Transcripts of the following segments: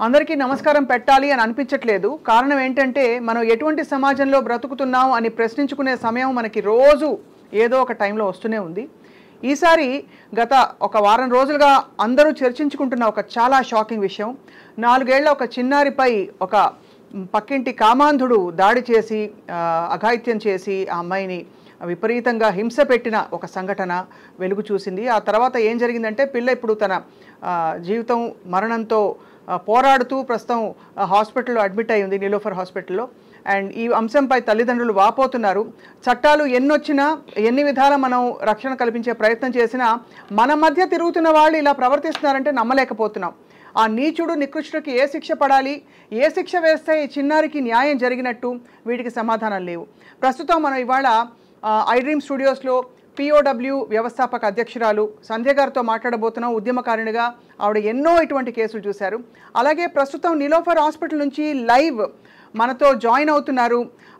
అందరికీ నమస్కారం పెట్టాలి అని అనిపించట్లేదు. కారణం ఏంటంటే మనం ఎటువంటి సమాజంలో బ్రతుకుతున్నాం అని ప్రశ్నించుకునే సమయం మనకి రోజు ఏదో ఒక టైంలో వస్తూనే ఉంది. ఈసారి గత ఒక వారం రోజులుగా అందరూ చర్చించుకుంటున్న ఒక చాలా షాకింగ్ విషయం, 4 ఏళ్ల ఒక చిన్నారిపై ఒక పక్కింటి కామాంధుడు దాడి చేసి అఘాయిత్యం చేసి ఆ అమ్మాయిని విపరీతంగా హింస పెట్టిన ఒక సంఘటన వెలుగు చూసింది. ఆ తర్వాత ఏం జరిగిందంటే పిల్ల ఇప్పుడు తన జీవితం మరణంతో పోరాడుతూ ప్రస్తుతం హాస్పిటల్లో అడ్మిట్ అయి ఉంది, నీలోఫర్ హాస్పిటల్లో. అండ్ ఈ అంశంపై తల్లిదండ్రులు వాపోతున్నారు. చట్టాలు ఎన్నొచ్చినా ఎన్ని విధాల మనం రక్షణ కల్పించే ప్రయత్నం చేసినా మన మధ్య తిరుగుతున్న వాళ్ళు ఇలా ప్రవర్తిస్తున్నారంటే నమ్మలేకపోతున్నాం. ఆ నీచుడు నికృష్టుడికి ఏ శిక్ష పడాలి, ఏ శిక్ష వేస్తే ఈ చిన్నారికి న్యాయం జరిగినట్టు, వీటికి సమాధానం లేవు. ప్రస్తుతం మనం ఇవాళ ఐడ్రీమ్ స్టూడియోస్లో పిఓడబ్ల్యూ వ్యవస్థాపక అధ్యక్షురాలు సంధ్య గారితో మాట్లాడబోతున్నాం. ఉద్యమకారిణిగా ఆవిడ ఎన్నో ఇటువంటి కేసులు చూశారు. అలాగే ప్రస్తుతం నీలోఫర్ హాస్పిటల్ నుంచి లైవ్ మనతో జాయిన్ అవుతున్నారు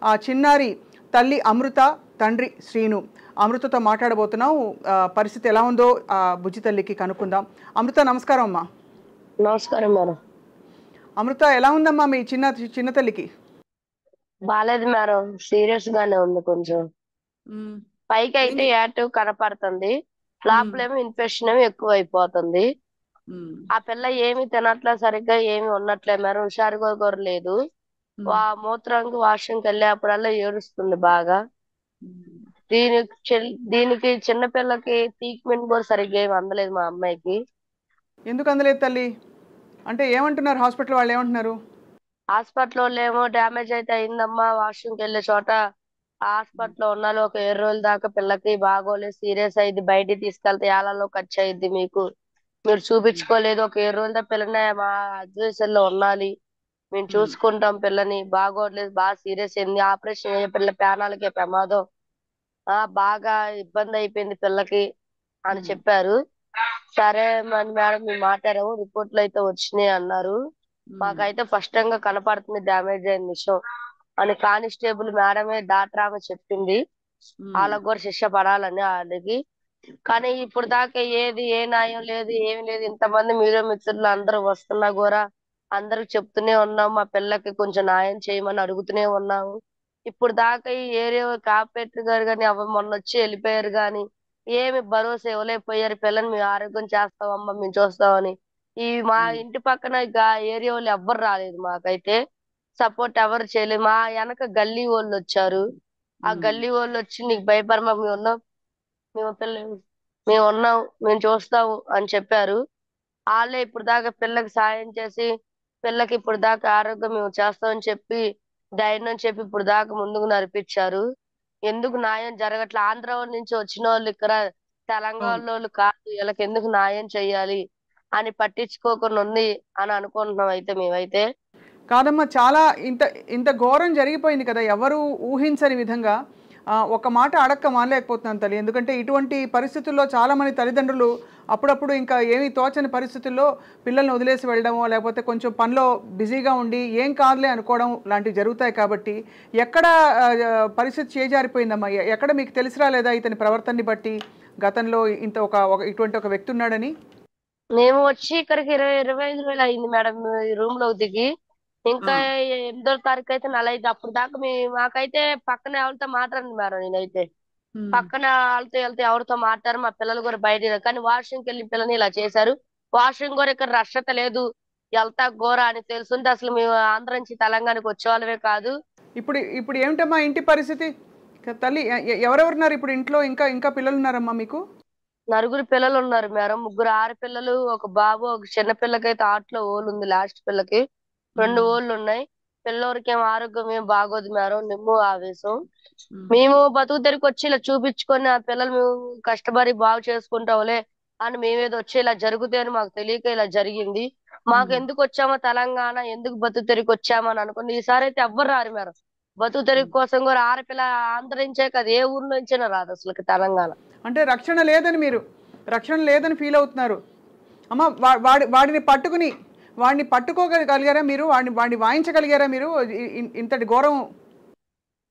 ఆ చిన్నారి తల్లి అమృత, తండ్రి శ్రీను. అమృతతో మాట్లాడబోతున్నాం. పరిస్థితి ఎలా ఉందో ఆ బుజ్జి తల్లికి కనుక్కుందాం. అమృత, నమస్కారం అమ్మా. నమస్కారం మేడం. అమృత, ఎలా ఉందమ్మా మీ చిన్న తల్లికి? బాలేదు మేడం, సీరియస్ గానే ఉంది. కొంచెం పైకి అయితే యాక్టివ్ కనపడుతుంది, లోపల ఏమో ఇన్ఫెక్షన్ ఏమో ఎక్కువ అయిపోతుంది. ఆ పిల్ల ఏమి తినట్లే, సరిగ్గా ఏమి ఉన్నట్లే మేడం, హుషారుగా కూడా లేదు. మూత్రానికి వాష్రూమ్కి వెళ్ళేప్పుడల్లా ఏడుస్తుంది బాగా. దీనికి చిన్న పిల్లకి ట్రీట్మెంట్ కూడా సరిగ్గా ఏమి అందలేదు మా అమ్మాయికి. ఎందుకు అందలేదు తల్లి? అంటే ఏమంటున్నారు హాస్పిటల్ వాళ్ళు, ఏమంటున్నారు? హాస్పిటల్ ఏమో డ్యామేజ్ అయితే అయిందమ్మా, వాష్రూమ్కి వెళ్ళే చోట హాస్పిటల్లో ఉన్నాను ఒక 7 రోజుల దాకా, పిల్లకి బాగోలేదు, సీరియస్ అయింది, బయటికి తీసుకెళ్తే ఏళ్లలో ఖర్చు అయింది, మీరు చూపించుకోలేదు, ఒక 7 రోజుల దాకా పిల్లని మా అడ్మిషన్లో ఉండాలి, మేము చూసుకుంటాం, పిల్లని బాగోలేదు, బాగా సీరియస్ అయింది, ఆపరేషన్ అయ్యే పిల్ల ప్రాణాలకే ప్రమాదం, బాగా ఇబ్బంది అయిపోయింది పిల్లకి అని చెప్పారు. సరే మేడం, మేము మాట్లాడాము, రిపోర్ట్లు అయితే వచ్చినాయి అన్నారు. మాకైతే స్పష్టంగా కనపడుతుంది డ్యామేజ్ అయిన విషయం అని కానిస్టేబుల్ మేడమే, డాక్టర్ ఆమె చెప్పింది. వాళ్ళకు కూడా శిక్ష పడాలని వాళ్ళకి. కానీ ఇప్పుడు దాకా ఏ న్యాయం లేదు, ఏమి లేదు. ఇంతమంది మీడియా మిత్రులు అందరూ వస్తున్నా కూడా అందరికి చెప్తూనే ఉన్నాం, మా పిల్లకి కొంచెం న్యాయం చేయమని అడుగుతూనే ఉన్నాము. ఇప్పుడు దాకా ఈ ఏరియా కార్పొరేటర్ గారు కానీ మొన్న వచ్చి వెళ్ళిపోయారు, కానీ ఏమి భరోసా ఇవ్వలేకపోయారు. పిల్లని మేము ఆరోగ్యం చేస్తామమ్మా, మేము చూస్తామని. మా ఇంటి పక్కన ఏరియా వాళ్ళు ఎవ్వరు రాలేదు, మాకైతే సపోర్ట్ ఎవరు చేయలేదు. మా వెనక గల్లీ వాళ్ళు వచ్చారు, ఆ గల్లీ వాళ్ళు వచ్చి నీకు భయపడమా, మేము ఉన్నాం, మేము ఉన్నాం, మేము చూస్తాము అని చెప్పారు. వాళ్ళే ఇప్పుడు దాకా పిల్లకి సాయం చేసి పిల్లకి ఇప్పుడు దాకా ఆరోగ్యం మేము చేస్తామని చెప్పి ధైర్యం చెప్పి ఇప్పుడు దాకా ముందుకు నడిపించారు. ఎందుకు న్యాయం జరగట్లే? ఆంధ్ర నుంచి వచ్చిన వాళ్ళు ఇక్కడ తెలంగాణ వాళ్ళు కాదు, వీళ్ళకి ఎందుకు న్యాయం చెయ్యాలి అని పట్టించుకోకుండా ఉంది అని అనుకుంటున్నాం అయితే మేమైతే. కాదమ్మా, చాలా ఇంత ఘోరం జరిగిపోయింది కదా, ఎవరు ఊహించని విధంగా. ఒక మాట అడక్క మానలేకపోతున్నాను తల్లి, ఎందుకంటే ఇటువంటి పరిస్థితుల్లో చాలామంది తల్లిదండ్రులు అప్పుడప్పుడు ఇంకా ఏమీ తోచని పరిస్థితుల్లో పిల్లల్ని వదిలేసి వెళ్ళడమో, లేకపోతే కొంచెం పనిలో బిజీగా ఉండి ఏం కాదులే అనుకోవడం లాంటివి జరుగుతాయి. కాబట్టి ఎక్కడ పరిస్థితి చేజారిపోయిందమ్మా? ఎక్కడ మీకు తెలిసి రాలేదా ఇతని ప్రవర్తనని బట్టి గతంలో ఇటువంటి ఒక వ్యక్తి ఉన్నాడని? మేము వచ్చి ఇక్కడికి 25 రోజులు అయింది మేడం, ఈ రూమ్ లో దిగి. ఇంకా 8వ తారీఖు అయితే నెల అయితే. అప్పుడు దాకా మాకైతే పక్కన ఎవరితో మాట్లాడండి మేడం, నేనైతే పక్కన వాళ్ళతో వెళ్తే ఎవరితో మాట్లాడారు, మా పిల్లలు కూడా బయట. కానీ వాష్రూమ్కి వెళ్ళి పిల్లని ఇలా చేశారు. వాష్రూమ్ కూడా ఇక్కడ రక్షత లేదు, వెళ్తా ఘోర అని తెలుసుంటే అసలు మేము ఆంధ్ర నుంచి తెలంగాణకి వచ్చేవాళ్ళమే కాదు. ఇప్పుడు ఏమిటమ్మా ఇంటి పరిస్థితి తల్లి? ఎవరెవరున్నారు ఇప్పుడు ఇంట్లో? ఇంకా పిల్లలు ఉన్నారమ్మా మీకు? 9 పిల్లలు ఉన్నారు మేడం, 3 ఆడపిల్లలు, ఒక బాబు. ఒక చిన్న పిల్లకైతే ఆటలో ఓలు ఉంది, లాస్ట్ పిల్లకి 2 ఓళ్ళు ఉన్నాయి. పిల్లలకి ఏం ఆరోగ్యం ఏం బాగోదు మేడం, నిమ్ము ఆవేశం. మేము బతుకు తెరికి వచ్చి ఇలా చూపించుకొని ఆ పిల్లలు మేము కష్టపడి బాగు చేసుకుంటాంలే అని మేమేదో వచ్చి ఇలా జరుగుతాయి అని మాకు తెలియక ఇలా జరిగింది. మాకు ఎందుకు వచ్చామో తెలంగాణ, ఎందుకు బతుకు తెరికి వచ్చామని అనుకుని. ఈసారి అయితే ఎవ్వరు రారు మేడం, బతుకు తెరికి కోసం కూడా. ఆడపిల్ల ఆంధ్ర నుంచే కాదు, ఏ ఊరు నుంచైనా రాదు అసలు తెలంగాణ. అంటే రక్షణ లేదని ఫీల్ అవుతున్నారు అమ్మ. వాడిని పట్టుకోగలిగారా మీరు? వాడిని వాయించగలిగారా మీరు? ఇంతటి ఘోరం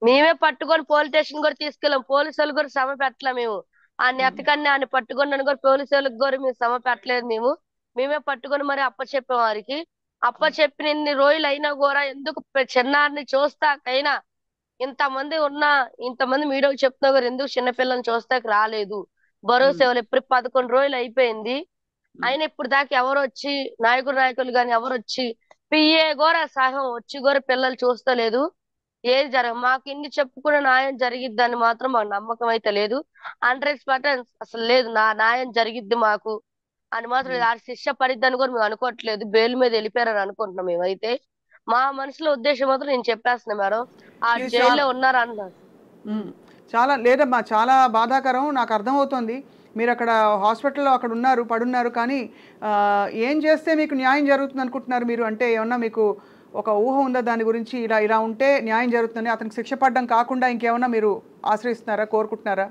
మేమే పట్టుకొని పోలీస్ స్టేషన్ కూడా తీసుకెళ్ళాం. పోలీసు వాళ్ళు కూడా శ్రమ పెట్టలే మేము. ఆ నెత్తకన్నా ఆయన పట్టుకొని కూడా పోలీసు వాళ్ళకి కూడా మేము శ్రమ పెట్టలేదు. మేమే పట్టుకొని మరి అప్పచెప్పాం వారికి. అప్ప చెప్పిన ఇన్ని రోజులు అయినా కూడా ఎందుకు చిన్నారిని చూస్తాకైనా ఇంతమంది ఉన్నా, ఇంతమంది మీడియాకు చెప్తున్నా కూడా ఎందుకు చిన్నపిల్లని చూస్తాకి రాలేదు, భరోసా ఉమ్, ఇవ్వలేదు. ఇప్పుడు 11 రోజులు అయిపోయింది, ఉమ్, అయినా ఇప్పుడు దాకా ఎవరు వచ్చి, నాయకులు గాని ఎవరు వచ్చి, పిఏ కూడా సహం వచ్చి కూడా పిల్లలు చూస్తలేదు. ఏది జరగ మాకు ఇన్ని చెప్పుకున్న న్యాయం జరిగిద్దని మాత్రం మాకు నమ్మకం అయితే లేదు. 100% అసలు లేదు, న్యాయం జరిగిద్ది మాకు అని మాత్రం ఉమ్. లేదు. ఆ శిక్ష పడిద్దని కూడా మేము అనుకోవట్లేదు, బెయిల్ మీద వెళ్ళిపోయారని అనుకుంటున్నాం మేమైతే. మా మనసులో ఉద్దేశం మాత్రం నేను చెప్పేస్తున్నా మేడం, ఆ ఇది చాలా జైల్లో ఉన్నారు అన్నారు. ఉమ్. చాలా లేదమ్మా, చాలా బాధాకరం, నాకు అర్థమవుతోంది. మీరు అక్కడ హాస్పిటల్లో అక్కడ ఉన్నారు, పడున్నారు, కానీ ఆ, ఏం చేస్తే మీకు న్యాయం జరుగుతుంది అనుకుంటున్నారు మీరు? అంటే ఏమన్నా మీకు ఒక ఊహ ఉందా దాని గురించి? ఇలా ఇలా ఉంటే న్యాయం జరుగుతుందని, అతనికి శిక్ష పడడం కాకుండా ఇంకేమన్నా మీరు ఆశ్రయిస్తున్నారా, కోరుకుంటున్నారా?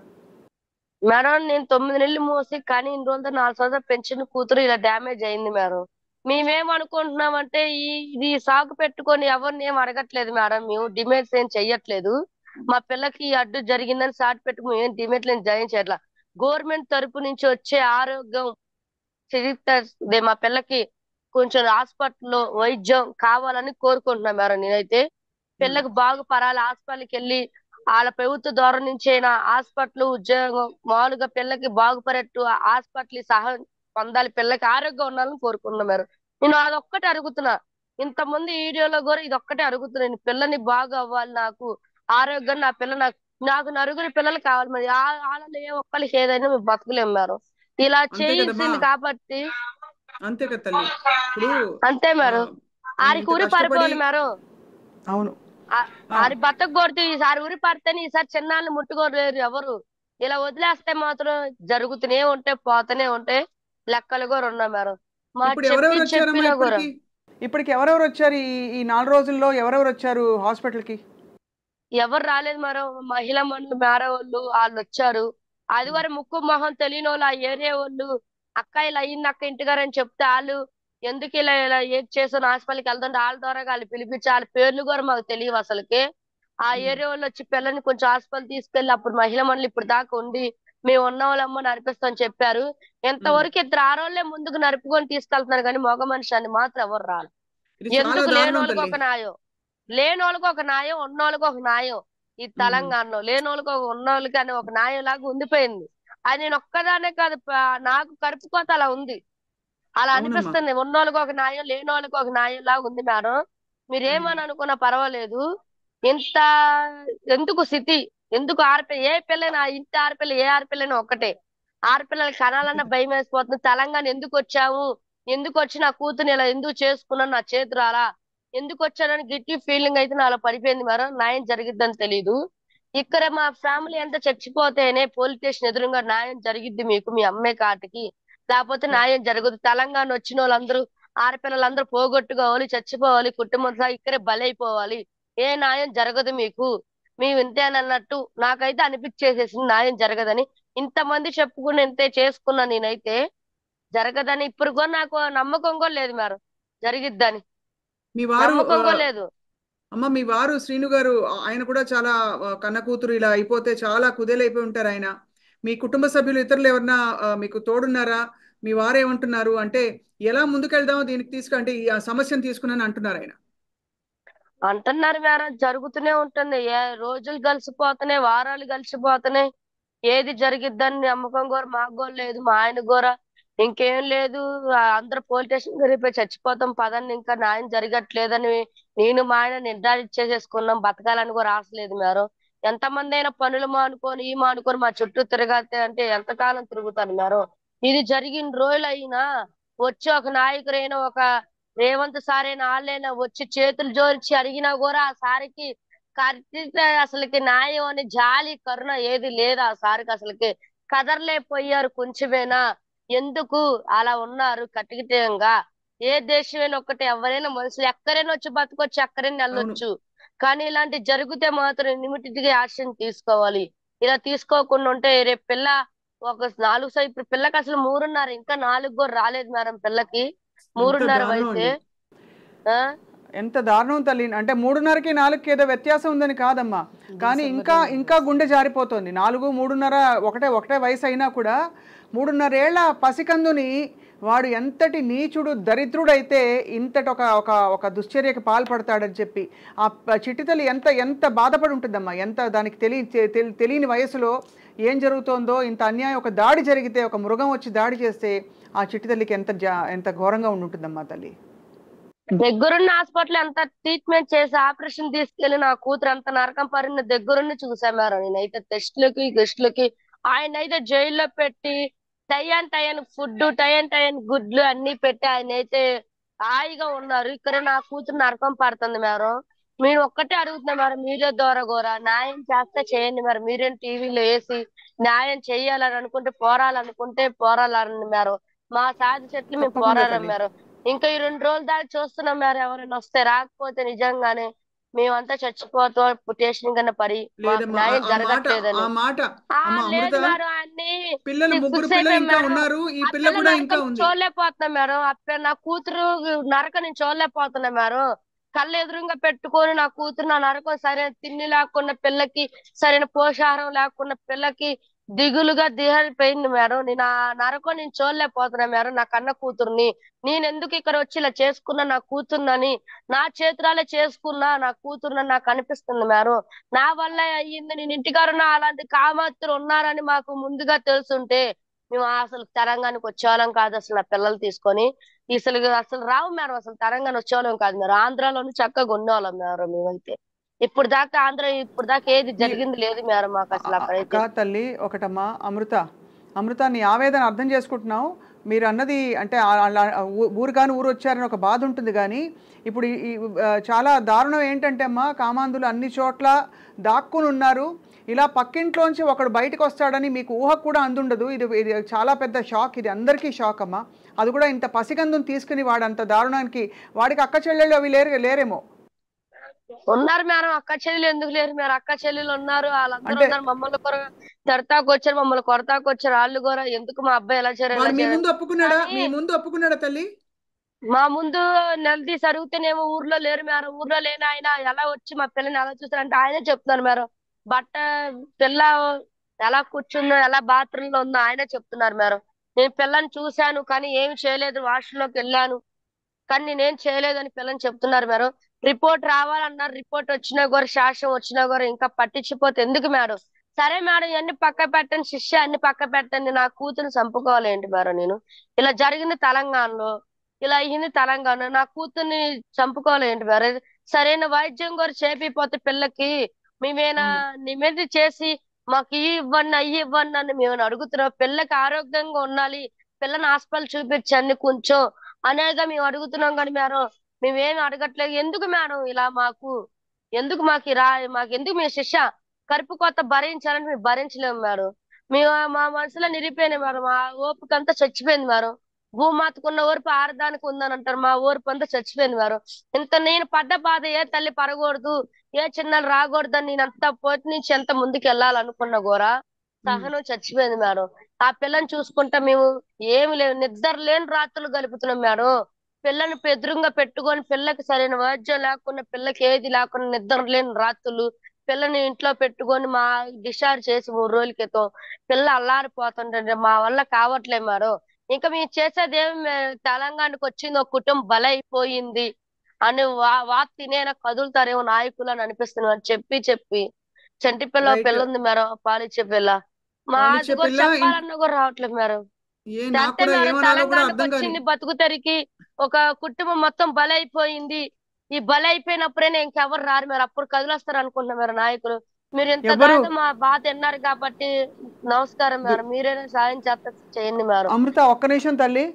మేడం నేను 9 నెలలు మోసి కానీ ఇన్ని రోజులతో 4 సంవత్సరాలు పెంచిన కూతురు ఇలా డ్యామేజ్ అయింది మేడం. మేమేమనుకుంటున్నామంటే ఇది సాకు పెట్టుకొని ఎవరిని ఏం అడగట్లేదు మేడం, మేము డిమాండ్స్ ఏం చెయ్యట్లేదు. మా పిల్లకి ఈ అడ్డు జరిగిందని సాటి పెట్టుకుని ఏం డిమాండ్లు ఏం జాయిన్ చేయట్లా. గవర్నమెంట్ తరపు నుంచి వచ్చే ఆరోగ్యం మా పిల్లకి కొంచెం హాస్పిటల్లో వైద్యం కావాలని కోరుకుంటున్నాం మేడం. నేనైతే ఉమ్. పిల్లకి బాగుపడాలి, హాస్పిటల్కి వెళ్ళి వాళ్ళ ప్రభుత్వ ద్వారా నుంచి అయినా హాస్పిటల్ ఉద్యోగం మామూలుగా పిల్లకి బాగుపడేట్టు హాస్పిటల్ సహాయం పొందాలి, పిల్లకి ఆరోగ్యం ఉండాలని కోరుకుంటున్నాం మేడం. నేను అదొక్కటే అడుగుతున్నా, ఇంతమంది వీడియోలో కూడా ఇది ఒక్కటే అడుగుతున్నాను, పిల్లని బాగా అవ్వాలి, నాకు ఆరోగ్యం, నా పిల్ల నాకు నాకు నలుగురి పిల్లలు కావాలి. మరి వాళ్ళలో ఏ ఒక్కరికి ఏదైనా మేము బతకలేము మేడం. ఇలా అంతే కదమ్మా, చేయించింది కాబట్టి అంతే కదా తల్లి. ఇప్పుడు అంతే ఆ, మేడం. మేము ఆరికి ఇంత ఊరి కష్టపడి పారిపోవాలి మేడం. అవును. ఆ, ఆరి బతక కొడితే ఈసారి ఊరి పడితేనే ఈసారి చిన్నాన్ని ముట్టుకోలేరు ఎవరు. ఇలా వదిలేస్తే మాత్రం జరుగుతూనే ఉంటాయి, పోతూనే ఉంటాయి. లెక్కలు కూడా ఉన్నాయి మేడం. మా ఇప్పుడు చెప్పి ఎవరెవరు వచ్చారమ్మా చెప్పినా కూడా ఇప్పటికి? ఇప్పటికి ఎవరెవరు వచ్చారు ఈ 4 రోజుల్లో? ఎవరెవరు వచ్చారు హాస్పిటల్కి? ఎవరు రాలేదు మేడం. మహిళా మండలి మేర వాళ్ళు వాళ్ళు వచ్చారు. ఆదివారం ముక్కు మొహం తెలియని వాళ్ళు, ఆ ఏరియా వాళ్ళు, అక్క ఇలా అయ్యింది అక్క ఇంటిగారని చెప్తే వాళ్ళు ఎందుకు ఇలా ఇలా ఏది చేసాను హాస్పిటల్కి వెళ్తుంటే వాళ్ళ ద్వారా వాళ్ళు పిలిపించి వాళ్ళ పేర్లు కూడా మాకు తెలియవు అసలుకి. ఆ ఉమ్, ఏరియా వాళ్ళు వచ్చి పిల్లల్ని కొంచెం హాస్పిటల్ తీసుకెళ్లి అప్పుడు మహిళా మండలి ఇప్పుడు దాకా ఉండి మేము ఉన్న వాళ్ళమ్మ నడిపిస్తామని చెప్పారు. ఉమ్. ఎంతవరకు ఇద్దరు ఆడోళ్లే ముందుకు నడుపుకొని తీసుకెళ్తున్నారు కానీ మగ మనిషి అని మాత్రం ఎవరు రాలి. ఇది చాలా ఎందుకు లేని దారుణం వాళ్ళకి తల్లి. ఒక న్యాయం, లేనోళ్ళకి ఒక న్యాయం, ఉన్నోళ్ళకి ఒక న్యాయం. ఈ ఉమ్, తెలంగాణలో లేనోళ్ళకి ఒక ఉన్నోళ్ళకి అని ఒక న్యాయం లాగా ఉండిపోయింది. అది నేను ఒక్కదానే కాదు, నాకు కడుపుకోత అలా ఉంది, అలా అవునమ్మా. అనిపిస్తుంది. ఉన్నోళ్ళకి ఒక న్యాయం, లేనోళ్ళకి ఒక న్యాయం లాగా ఉంది మేడం. ఉమ్, మీరేమని అనుకున్నా పర్వాలేదు. ఇంత ఎందుకు స్థితి, ఎందుకు ఆడపిల్ల, ఏ పిల్లైనా ఇంటి ఆడపిల్ల ఏ ఆడపిల్లైనా ఒక్కటే. ఆడపిల్లలకి అంతే కనాలన్నా కదా. భయం వేసిపోతుంది. తెలంగాణ ఎందుకు వచ్చాము, ఎందుకు వచ్చి నా కూతుర్ని ఇలా ఎందుకు చేసుకున్నాను, నా చేతి రాలా, ఎందుకు వచ్చానని గిట్టి ఫీలింగ్ అయితే నాలో పడిపోయింది మేడం. న్యాయం జరిగిద్దని తెలీదు. ఇక్కడ మా ఫ్యామిలీ అంతా చచ్చిపోతేనే పోలీస్ స్టేషన్ ఎదురుగా న్యాయం జరిగిద్ది మీకు, మీ అమ్మాయి కాటికి, లేకపోతే ఎస్. న్యాయం జరగదు. తెలంగాణ వచ్చిన వాళ్ళందరూ ఆడపిల్లలందరూ పోగొట్టుకోవాలి, చచ్చిపోవాలి, కుటుంబం సహా ఇక్కడే బలైపోవాలి, ఏ న్యాయం జరగదు మీకు, మేము ఇంతేనన్నట్టు నాకైతే అనిపించేసేసింది న్యాయం జరగదని. ఇంతమంది చెప్పుకుని ఇంతే చేసుకున్నా నేనైతే, జరగదని ఇప్పుడు కూడా నాకు నమ్మకం కూడా లేదు మేడం జరిగిద్దని, మీ వారు నమ్మకం కూడా లేదు. అమ్మ మీ వారు శ్రీను గారు, ఆయన కూడా చాలా కన్న కూతురు ఇలా అయిపోతే చాలా కుదేలైపోయి ఉంటారు ఆయన. మీ కుటుంబ సభ్యులు ఇతరులు ఎవరన్నా మీకు తోడున్నారా? మీ వారు ఏమంటున్నారు అంటే, ఎలా ముందుకెళ్దామో దీనికి అంటే ఈ సమస్యను తీసుకున్నాను అంటున్నారు ఆయన. అంటున్నారు మేడం, జరుగుతూనే ఉంటుంది. రోజులు కలిసిపోతున్నాయి, వారాలు కలిసిపోతున్నాయి. ఏది జరిగిద్దని నమ్మకం కూడా మాకు కూడా లేదు, మా ఆయన కూడా ఇంకేం లేదు. అందరూ పోలీస్ స్టేషన్ వెళ్ళిపోయి చచ్చిపోతాం పదండి, ఇంకా న్యాయం జరగట్లేదని నేను మా ఆయన నిర్ధారించేసేసుకున్నాం. బతకాలని కూడా ఆశ లేదు మేడం. ఎంతమంది అయినా పనులు మానుకొని ఈ మానుకొని మా చుట్టూ తిరగతే అంటే ఎంతకాలం తిరుగుతాను మేడం. ఇది జరిగిన రోజులైనా వచ్చి ఒక నాయకుడైనా ఒక రేవంత్ సార్ అయినా వాళ్ళైనా వచ్చి చేతులు జోడించి అడిగినా కూడా ఆ సారికి కరెక్ట్ అసలుకి న్యాయం అని జాలి కరుణ ఏది లేదు ఆ సారికి. అసలుకి కదర్లేకపోయారు కొంచెమేనా, ఎందుకు అలా ఉన్నారు కటికితంగా. ఏ దేశమైనా ఒక్కటే, ఎవరైనా మనుషులు ఎక్కడైనా వచ్చి బతకొచ్చు, ఎక్కడైనా అవును. వెళ్ళొచ్చు. కానీ ఇలాంటి జరిగితే మాత్రం ఇమ్మీడియట్ గా యాక్షన్ తీసుకోవాలి. ఇలా తీసుకోకుండా ఉంటే రేపు పిల్ల ఒక 4 ఇప్పుడు పిల్లకి అసలు 3:30, ఇంకా 4 కూడా రాలేదు మేడం పిల్లకి, ఎంత 3:30 దారుణం వయసే. అండి. ఆ ఎంత దారుణం తల్లి. అంటే 3:30కి 4కి ఏదో వ్యత్యాసం ఉందని కాదమ్మా, కానీ ఇంకా ఇంకా గుండె జారిపోతుంది. 4, 3:30 ఒకటే వయసు అయినా కూడా 3:30 ఏళ్ల పసికందుని వాడు ఎంతటి నీచుడు దరిద్రుడైతే ఇంతటి ఒక దుశ్చర్యకి పాల్పడతాడని చెప్పి ఆ చిట్టితల్లి ఎంత బాధపడి ఉంటుందమ్మా. ఎంత దానికి తెలియని వయసులో ఏం జరుగుతోందో, ఇంత అన్యాయం, ఒక దాడి జరిగితే, ఒక మృగం వచ్చి దాడి చేస్తే ఆ చిట్టితల్లికి ఎంత ఘోరంగా ఉంటుందమ్మా తల్లి. దగ్గరున్న హాస్పిటల్ ఎంత ట్రీట్మెంట్ చేసి ఆపరేషన్ తీసుకెళ్లి నా కూతురు అంత నరకం పరిన దగ్గరుండి చూసా మేడం. నేనైతే టెస్టులకి ఆయన అయితే జైల్లో పెట్టి టయాన్ ఫుడ్ టయాన్ గుడ్లు అన్ని పెట్టి ఆయన అయితే హాయిగా ఉన్నారు. ఇక్కడ నా కూతురు నరకం పడుతుంది మేడం. మీరు ఒక్కటే అడుగుతున్నా మేడం, మీరే దూరగోరా న్యాయం చేస్తే చేయండి మేడం. మీరేం టీవీలో వేసి న్యాయం చెయ్యాలని అనుకుంటే పోరాలని మేడం. మా సాధి చెట్లు మేము పోరాడం మేడం. ఇంకా ఈ 2 రోజుల దాకా చూస్తున్నాం మేడం. ఎవరైనా వస్తే రాకపోతే నిజంగానే మేమంతా చచ్చిపోతాం స్టేషన్ కన్నా పడి న్యాయం జరగట్లేదని. లేదు మేడం, అన్ని చూడలేకపోతున్నాం మేడం. నా కూతురు నరక నేను చూడలేకపోతున్నా మేడం. కళ్ళు ఎదురుగా పెట్టుకొని నా కూతురు నా నరకం సరైన తిండి లేకుండా పిల్లకి సరైన పోషాహారం లేకుండా పిల్లకి దిగులుగా దిగలిపోయింది మేడం. నేను ఆ నరకం నేను చూడలేకపోతున్నా మేడం. నా కన్న కూతుర్ని నేను ఎందుకు ఇక్కడ వచ్చి ఇలా చేసుకున్నా నా కూతుర్నని నా చేతురాలే చేసుకున్నా నా కూతుర్నని నాకు అనిపిస్తుంది మేడం. నా వల్ల అయ్యింది. నేను ఇంటికారున్నా అలాంటి కామాతులు ఉన్నారని మాకు ముందుగా తెలుసుంటే మేము అసలు తెలంగాణకి వచ్చేవాళ్ళం కాదు. అసలు నా పిల్లలు తీసుకొని అసలు రావు మేడం. అసలు తెలంగాణ వచ్చేవాళ్ళం కాదు మేడం. ఆంధ్రాలోనే చక్కగా ఉండేవాళ్ళం మేడం. మేమైతే ఇప్పుడు దాకా ఏది జరిగింది లేదు మేడం మాకు అసలు అక్కడైతే. తల్లి ఒకటమ్మా, అమృత నీ ఆవేదన అర్థం చేసుకుంటున్నావు. మీరు అన్నది అంటే ఊరు వచ్చారని ఒక బాధ ఉంటుంది, కానీ ఇప్పుడు చాలా దారుణం ఏంటంటే అమ్మా, కామాంధులు అన్ని చోట్ల దాక్కుని ఉన్నారు. ఇలా పక్కింట్లోంచి ఒకడు బయటకు వస్తాడని మీకు ఊహకు కూడా అందుండదు. ఇది చాలా పెద్ద షాక్. ఇది అందరికీ షాక్ అమ్మా. అది కూడా ఇంత పసిగందుని తీసుకుని వాడు అంత దారుణానికి, వాడికి అక్క చెల్లెళ్ళు అవి లేరేమో. ఉన్నారు మేడం, అక్క చెల్లెలు ఎందుకు లేరు మేడం? అక్క చెల్లెలు ఉన్నారు, వాళ్ళందరూ ఉన్నారు. మమ్మల్ని తిడతాకు వచ్చారు, మమ్మల్ని కొడతాకు వచ్చారు. వాళ్ళు కూడా ఎందుకు మా అబ్బాయి ఎలా ఒప్పుకున్నాడా తల్లి? మా ముందు నిలదీసి అడిగితేనేమో ఊర్లో లేరు మేడం. ఊర్లో లేని ఆయన ఎలా వచ్చి మా పిల్లని ఎలా చూస్తారంటే ఆయనే చెప్తున్నారు మేడం. పిల్ల ఎలా కూర్చుందో ఎలా బాత్రూమ్ లో ఉందో ఆయనే చెప్తున్నారు మేడం. నేను పిల్లని చూశాను కానీ ఏమి చేయలేదు, వాష్రూమ్లోకి వెళ్ళాను కానీ నేనేం చేయలేదని పిల్లని చెప్తున్నారు మేడం. రిపోర్ట్ రావాలన్నారు, రిపోర్ట్ వచ్చినా కూడా శాసనం వచ్చినా కూడా ఇంకా పట్టించిపోతే ఎందుకు మేడం? సరే మేడం, ఇవన్నీ పక్క పెట్టండి, శిష్య అన్ని పక్క పెట్టండి, నా కూతురు చంపుకోవాలి ఏంటి మేడం? నేను ఇలా జరిగింది తెలంగాణలో, ఇలా అయ్యింది తెలంగాణ, నా కూతుర్ని చంపుకోవాలి ఏంటి మేడం? సరైన వైద్యం కూడా చేపిపోతే పిల్లకి మేమేనా నిమిది చేసి మాకు ఇవ్వండి అయ్యి ఇవ్వండి అని మేము అడుగుతున్నాం. పిల్లకి ఆరోగ్యంగా ఉండాలి, పిల్లని హాస్పిటల్ చూపించండి కొంచెం అనేగా మేము అడుగుతున్నాం. కానీ మేడం మేమేమి అడగట్లేదు. ఎందుకు మేడం ఇలా ఎందుకు మాకెందుకు మీ శిక్ష కరుపు కొత్త భరించాలని మేము భరించలేము మేడం. మా మనసులో నిరిపోయినాయి మేడం. మా ఓపిక అంతా చచ్చిపోయింది మేడం. భూమాతకున్న ఓర్పు ఆరదానికి ఉందని అంటారు, మా ఓర్పు అంతా చచ్చిపోయింది మేడం. నేను పడ్డ బాధ ఏ తల్లి పడకూడదు, ఏ చిన్నలు రాకూడదు అని నేనంతా పోటీ నుంచి ఎంత ముందుకు వెళ్ళాలనుకున్నా కూడా సహనం చచ్చిపోయింది మేడం. ఆ పిల్లని చూసుకుంటా మేము ఏమి లేవు, నిద్ర లేని రాత్రులు గడుపుతున్నాం మేడం. పిల్లని ఎదురుగా పెట్టుకొని పిల్లకి సరైన వైద్యం లేకుండా పిల్లకి ఏది లేకుండా నిద్ర లేని రాత్రులు పిల్లని ఇంట్లో పెట్టుకొని మా డిశ్చార్జ్ చేసి 3 రోజుల క్రితం పిల్ల అల్లారిపోతుంటే మా వల్ల కావట్లేదు మేడం. ఇంకా మేము చేసేది ఏమి, తెలంగాణకు వచ్చింది ఒక కుటుంబం బలైపోయింది అని తినేనా కదులుతారేమో నాయకులు అని అనిపిస్తుంది అని చెప్పి చంటి పిల్ల ఉంది మేడం, పాలిచ్చే పిల్ల. మా అది కూడా చెప్పాలన్నా కూడా రావట్లేదు మేడం. తెలంగాణకు వచ్చింది బతుకు తెరికి ఒక కుటుంబం మొత్తం బలైపోయింది. ఈ బలైపోయినప్పుడైనా ఇంకెవరు రారు మేడం, అప్పుడు కదిలేస్తారు అనుకుంటున్నా మేడం నాయకులు. మీరు ఎంతగానో మా బాధ విన్నారు కాబట్టి నమస్కారం మేడం, మీరైనా సాయం చేయండి మేడం. అమృత ఒక్క నిమిషం తల్లి,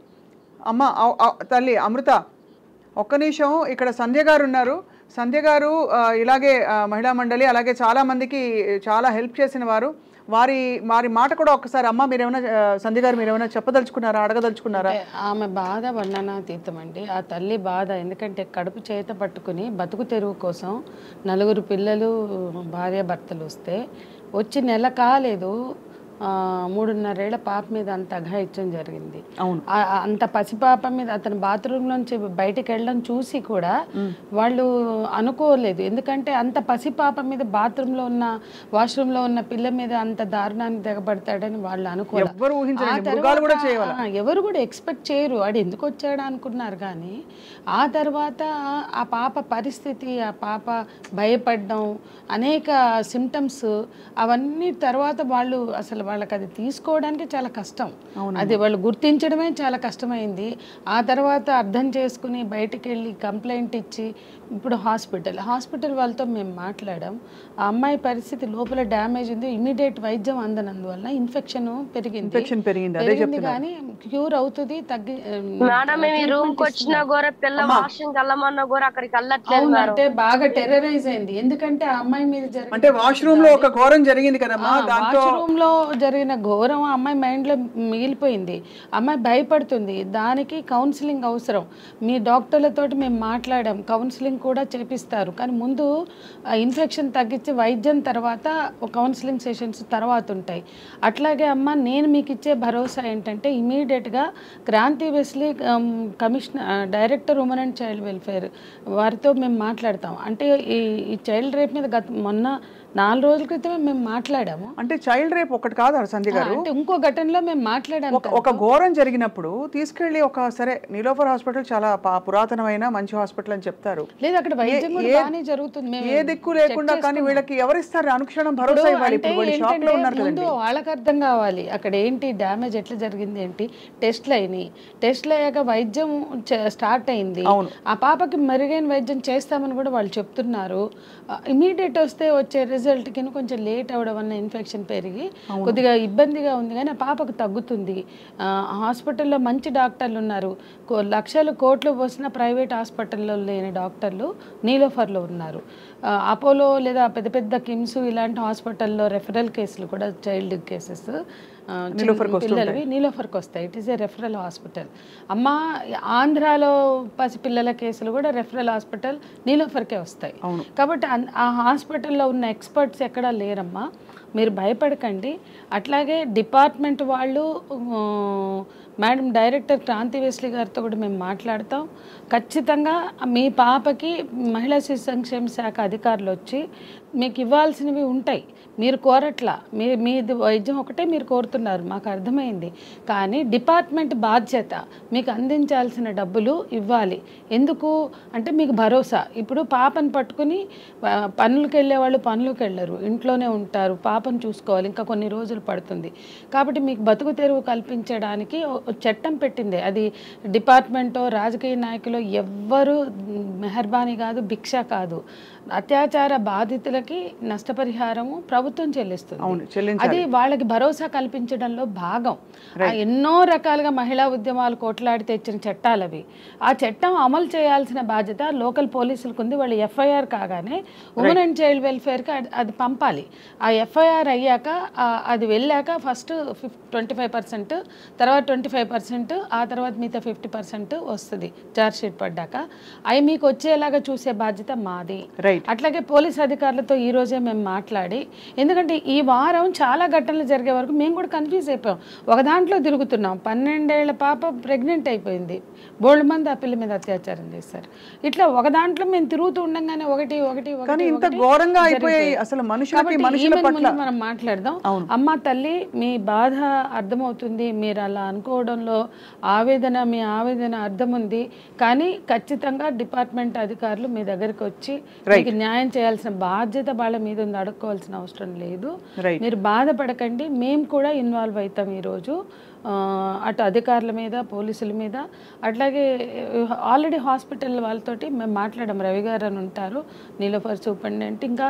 తల్లి అమృత ఒక్క నిమిషం. ఇక్కడ సంధ్య గారు ఉన్నారు. సంధ్య గారు ఇలాగే మహిళా మండలి, అలాగే చాలా మందికి చాలా హెల్ప్ చేసిన వారు. వారి మాట కూడా ఒక్కసారి అమ్మ మీరేమైనా సంధ్య గారు మీరేమైనా చెప్పదలుచుకున్నారా, అడగదలుచుకున్నారా? ఆమె బాధ వర్ణనాతీతం అండి. ఆ తల్లి బాధ, ఎందుకంటే కడుపు చేత పట్టుకుని బతుకు తెరువు కోసం 4 పిల్లలు భార్య భర్తలు వచ్చి నెల కాలేదు 3.5 ఏళ్ల పాప మీద అంత అఘాయిత్యం జరిగింది. అవును. అంత పసిపాప మీద అతను బాత్రూమ్ నుంచి బయటికి వెళ్ళడం చూసి కూడా వాళ్ళు అనుకోలేదు. ఎందుకంటే అంత పసిపాప మీద బాత్రూంలో ఉన్న వాష్రూమ్లో ఉన్న పిల్ల మీద అంత దారుణానికి దిగబడతాడని వాళ్ళు అనుకోలేదు. ఎవరు కూడా ఎక్స్పెక్ట్ చేయరు. వాడు ఎందుకు వచ్చాడు అనుకున్నారు. కానీ ఆ తర్వాత ఆ పాప పరిస్థితి, ఆ పాప భయపడడం, అనేక సిమ్టమ్స్ అవన్నీ తర్వాత వాళ్ళు అసలు వాళ్ళకి అది తీసుకోవడానికి చాలా కష్టం. అది వాళ్ళు గుర్తించడమే చాలా కష్టమైంది. ఆ తర్వాత అర్థం చేసుకుని బయటికి వెళ్ళి కంప్లైంట్ ఇచ్చి ఇప్పుడు హాస్పిటల్ వాళ్ళతో మేము మాట్లాడాం. ఆ అమ్మాయి పరిస్థితి లోపల డ్యామేజ్ ఉంది, ఇమీడియట్ వైద్యం అందనందువల్ల ఇన్ఫెక్షన్ పెరిగింది కానీ క్యూర్ అవుతుంది. అంటే బాగా టెర్రరైజ్ అయింది. ఎందుకంటే ఆ అమ్మాయి మీద వాష్రూమ్ లో ఒక ఘోరం జరిగింది కదమ్మా. వాష్రూమ్ లో జరిగిన ఘోరం ఆ అమ్మాయి మైండ్ లో మిగిలిపోయింది. అమ్మాయి భయపడుతుంది. దానికి కౌన్సిలింగ్ అవసరం. మీ డాక్టర్లతోటి మేము మాట్లాడాం, కౌన్సిలింగ్ కూడా చేపిస్తారు. కానీ ముందు ఇన్ఫెక్షన్ తగ్గించి వైద్యం తర్వాత కౌన్సిలింగ్ సెషన్స్ తర్వాత ఉంటాయి. అట్లాగే అమ్మ నేను మీకు ఇచ్చే భరోసా ఏంటంటే ఇమీడియట్గా Kranthi Wesley director women and child welfare వారితో మేము మాట్లాడతాం. అంటే ఈ చైల్డ్ రేప్ మీద మొన్న 4 రోజుల క్రితమే మేము మాట్లాడాము. అంటే చైల్డ్ రేప్ ఒకటి కాదు సంధ్య గారు, ఇంకో ఘటనలో మేము మాట్లాడాము. ఒక ఘోరం జరిగినప్పుడు తీసుకెళ్లి సరే నీలోఫర్ హాస్పిటల్ చాలా పురాతనమైన మంచి హాస్పిటల్ అని చెప్తారు. లేదు అక్కడ వైద్యం కూడా బాగానే జరుగుతుంది. ఏ దిక్కు లేకుండా కానీ వీళ్ళకి ఎవరిస్తారు అనుక్షణం భరోసా ఇవ్వాలి. ముందు వాళ్ళకి అర్థం కావాలి అక్కడ ఏంటి డ్యామేజ్ ఎట్లా జరిగింది ఏంటి. టెస్ట్లు అయినాయి. టెస్ట్లు అయ్యాక వైద్యం స్టార్ట్ అయింది. ఆ పాపకి మెరుగైన వైద్యం చేస్తామని కూడా వాళ్ళు చెప్తున్నారు. ఇమీడియట్ వస్తే వచ్చే రిజల్ట్కి కొంచెం లేట్ అవ్వడం వల్ల ఇన్ఫెక్షన్ పెరిగి కొద్దిగా ఇబ్బందిగా ఉంది. కానీ ఆ పాపకు తగ్గుతుంది. హాస్పిటల్లో మంచి డాక్టర్లు ఉన్నారు. లక్షలు కోట్లు పోసిన ప్రైవేట్ హాస్పిటల్లో లేని డాక్టర్లు నీలోఫర్లో ఉన్నారు. అపోలో లేదా పెద్ద పెద్ద కిమ్స్ ఇలాంటి హాస్పిటల్లో రెఫరల్ కేసులు కూడా చైల్డ్ కేసెస్ పిల్లలవి నీలోఫర్కి వస్తాయి. It is a referral hospital. అమ్మ ఆంధ్రాలో పసిపిల్లల కేసులు కూడా రెఫరల్ హాస్పిటల్ నీలోఫర్కే వస్తాయి. కాబట్టి ఆ హాస్పిటల్లో ఉన్న ఎక్స్పర్ట్స్ ఎక్కడా లేరమ్మా, మీరు భయపడకండి. అట్లాగే డిపార్ట్మెంట్ వాళ్ళు మేడం డైరెక్టర్ క్రాంతి వెస్లీ గారితో కూడా మేము మాట్లాడతాం. ఖచ్చితంగా మీ పాపకి మహిళా శిశు సంక్షేమ శాఖ అధికారులు వచ్చి మీకు ఇవ్వాల్సినవి ఉంటాయి. మీరు కోరట్లా, మీది వైద్యం ఒకటే మీరు కోరుతున్నారు, మాకు అర్థమైంది. కానీ డిపార్ట్మెంట్ బాధ్యత మీకు అందించాల్సిన డబ్బులు ఇవ్వాలి. ఎందుకు అంటే మీకు భరోసా. ఇప్పుడు పాపను పట్టుకుని పనులకు వెళ్ళేవాళ్ళు పనులకు వెళ్ళరు, ఇంట్లోనే ఉంటారు, పాపను చూసుకోవాలి, ఇంకా కొన్ని రోజులు పడుతుంది. కాబట్టి మీకు బతుకు తెరువు కల్పించడానికి చట్టం పెట్టింది. అది డిపార్ట్మెంటో రాజకీయ నాయకులు ఎవ్వరు మెహర్బానీ కాదు, భిక్ష కాదు. అత్యాచార బాధితులకి నష్టపరిహారము ప్రభుత్వం చెల్లిస్తుంది. అది వాళ్ళకి భరోసా కల్పించడంలో భాగం. ఎన్నో రకాలుగా మహిళా ఉద్యమాలు కోట్లాడి తెచ్చిన చట్టాలు అవి. ఆ చట్టం అమలు చేయాల్సిన బాధ్యత లోకల్ పోలీసులకు ఉంది. వాళ్ళు ఎఫ్ఐఆర్ కాగానే ఉమెన్ అండ్ చైల్డ్ వెల్ఫేర్కి అది పంపాలి. ఆ ఎఫ్ఐఆర్ అయ్యాక అది వెళ్ళాక ఫస్ట్ 25%, తర్వాత 25%, ఆ తర్వాత మిగతా 50% వస్తుంది ఛార్జ్ షీట్ పడ్డాక. అవి మీకు వచ్చేలాగా చూసే బాధ్యత మాది. అట్లాగే పోలీస్ అధికారులతో ఈ రోజే మేము మాట్లాడి, ఎందుకంటే ఈ వారం చాలా ఘటనలు జరిగే వరకు మేము కూడా కన్ఫ్యూజ్ అయిపోయాం. ఒక దాంట్లో తిరుగుతున్నాం, 12 ఏళ్ల పాప ప్రెగ్నెంట్ అయిపోయింది, బోల్డ్ మంది ఆ పిల్ల మీద అత్యాచారం చేశారు. ఇట్లా ఒక దాంట్లో మేము తిరుగుతూ ఉండగానే ఒకటి మనం మాట్లాడదాం. అమ్మ తల్లి మీ బాధ అర్థమవుతుంది, మీరు అలా అనుకోవడంలో మీ ఆవేదన అర్థం ఉంది. కానీ ఖచ్చితంగా డిపార్ట్మెంట్ అధికారులు మీ దగ్గరికి వచ్చి మీకు న్యాయం చేయాల్సిన బాధ్యత వాళ్ళ మీద ఉంది, అడుక్కోవాల్సిన అవసరం లేదు. మీరు బాధపడకండి, మేము కూడా ఇన్వాల్వ్ అవుతాం ఈరోజు. అటు అధికారుల మీద, పోలీసుల మీద. అట్లాగే ఆల్రెడీ హాస్పిటల్ వాళ్ళతోటి మేము మాట్లాడాం. రవి గారు అని ఉంటారు, నీలోఫర్ సూపరింటెండెంట్, ఇంకా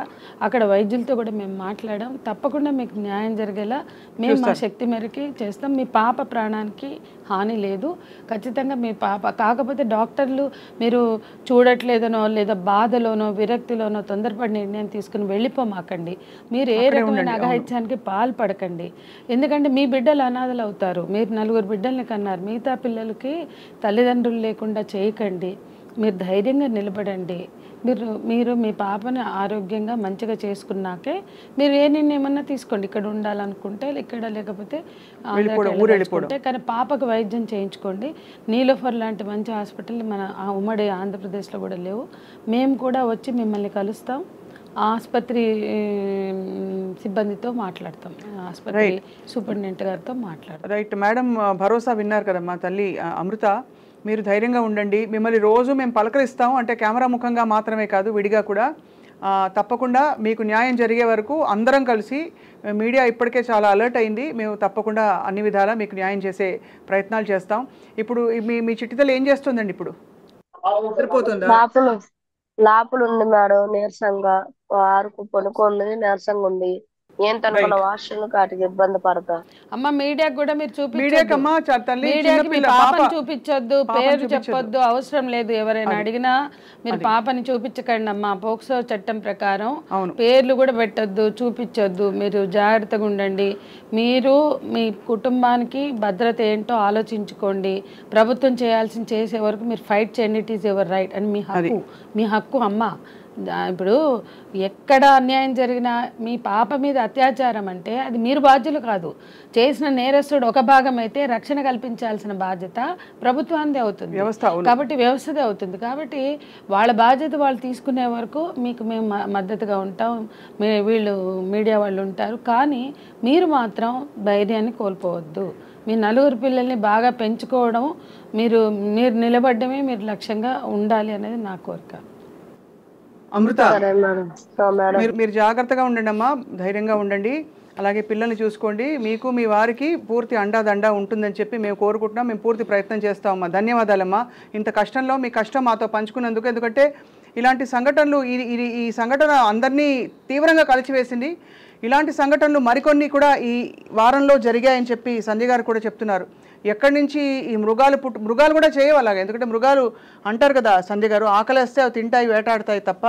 అక్కడ వైద్యులతో కూడా మేము మాట్లాడాం. తప్పకుండా మీకు న్యాయం జరిగేలా మేము మా శక్తి మేరకి చేస్తాం. మీ పాప ప్రాణానికి హాని లేదు. ఖచ్చితంగా మీ పాప, కాకపోతే డాక్టర్లు మీరు చూడట్లేదనో లేదా బాధలోనో విరక్తిలోనో తొందరపడి నిర్ణయం తీసుకుని వెళ్ళిపోమాకండి. మీరు ఏ రకమైన అఘాయిత్యానికి పాల్పడకండి. ఎందుకంటే మీ బిడ్డలు అనాథలు అవుతారు. మీరు 4 బిడ్డల్ని కన్నారు, మిగతా పిల్లలకి తల్లిదండ్రులు లేకుండా చేయకండి. మీరు ధైర్యంగా నిలబడండి. మీరు మీ పాపని ఆరోగ్యంగా మంచిగా చేసుకున్నాకే మీరు ఏ నిర్ణయమన్నా తీసుకోండి. ఇక్కడ ఉండాలనుకుంటే ఇక్కడ, లేకపోతే ఆంధ్రాకి, కానీ పాపకు వైద్యం చేయించుకోండి. నీలోఫర్ లాంటి మంచి హాస్పిటల్ మన ఉమ్మడి ఆంధ్రప్రదేశ్లో కూడా లేవు. మేము కూడా వచ్చి మిమ్మల్ని కలుస్తాం, ఆసుపత్రి సిబ్బందితో మాట్లాడతాం, ఆసుపత్రి సూపరింటెండెంట్ గారితో మాట్లాడతాం. రైట్ మేడం, భరోసా విన్నారు కదమ్మా తల్లి అమృత. మీరు ధైర్యంగా ఉండండి. మిమ్మల్ని రోజు మేము పలకరిస్తాం, అంటే కెమెరా ముఖంగా మాత్రమే కాదు, విడిగా కూడా. తప్పకుండా మీకు న్యాయం జరిగే వరకు అందరం కలిసి, మీడియా ఇప్పటికే చాలా అలర్ట్ అయింది, మేము తప్పకుండా అన్ని విధాలా మీకు న్యాయం చేసే ప్రయత్నాలు చేస్తాం. ఇప్పుడు మీ చిట్టితల్లి ఏం చేస్తుందండి? ఇప్పుడు లాపులు ఉంది మేడం, నీరసంగా ఆరుకు పడుకుంది, నీరసంగా ఉంది. ఏంటనుకున్న వాష్రూమ్ కాటికి ఇబ్బంది పడతా. అమ్మ మీడియాకి కూడా మీరు పాపని చూపించొద్దు, పేరు చెప్పొద్దు, అవసరం లేదు. ఎవరైనా అడిగినా మీరు పాపని చూపించకండి అమ్మా. పోక్సో చట్టం ప్రకారం పేర్లు కూడా పెట్టొద్దు, చూపించొద్దు. మీరు జాగ్రత్తగా ఉండండి. మీరు మీ కుటుంబానికి భద్రత ఏంటో ఆలోచించుకోండి. ప్రభుత్వం చేయాల్సింది చేసే వరకు మీరు ఫైట్ చేయండి. ఇట్ ఈస్ యువర్ రైట్ అని మీ హక్కు అమ్మ. ఇప్పుడు ఎక్కడ అన్యాయం జరిగినా, మీ పాప మీద అత్యాచారం అంటే అది మీరు బాధ్యులు కాదు. చేసిన నేరస్తుడు ఒక భాగం అయితే రక్షణ కల్పించాల్సిన బాధ్యత ప్రభుత్వానిదే అవుతుంది, కాబట్టి వ్యవస్థదే అవుతుంది. కాబట్టి వాళ్ళ బాధ్యత వాళ్ళు తీసుకునే వరకు మీకు మేము మద్దతుగా ఉంటాం, వీళ్ళు మీడియా వాళ్ళు ఉంటారు. కానీ మీరు మాత్రం ధైర్యాన్ని కోల్పోవద్దు. మీ నలుగురు పిల్లల్ని బాగా పెంచుకోవడం, మీరు నిలబడ్డమే మీరు లక్ష్యంగా ఉండాలి అనేది నా కోరిక. అమృత, మీరు జాగ్రత్తగా ఉండండి అమ్మా, ధైర్యంగా ఉండండి. అలాగే పిల్లల్ని చూసుకోండి. మీకు మీ వారికి పూర్తి అండాదండా ఉంటుందని చెప్పి మేము కోరుకుంటున్నాం. మేము పూర్తి ప్రయత్నం చేస్తామమ్మా. ధన్యవాదాలమ్మా ఇంత కష్టంలో మీ కష్టం మాతో పంచుకున్నందుకు. ఎందుకంటే ఇలాంటి సంఘటనలు, ఈ సంఘటన అందరినీ తీవ్రంగా కలిచివేసింది. ఇలాంటి సంఘటనలు మరికొన్ని కూడా ఈ వారంలో జరిగాయని చెప్పి సంజయ్ గారు కూడా చెప్తున్నారు. ఎక్కడి నుంచి ఈ మృగాలు కూడా చేయవాలాగా. ఎందుకంటే మృగాలు అంటారు కదా సంజయ్ గారు, ఆకలేస్తే అవి తింటాయి, వేటాడతాయి తప్ప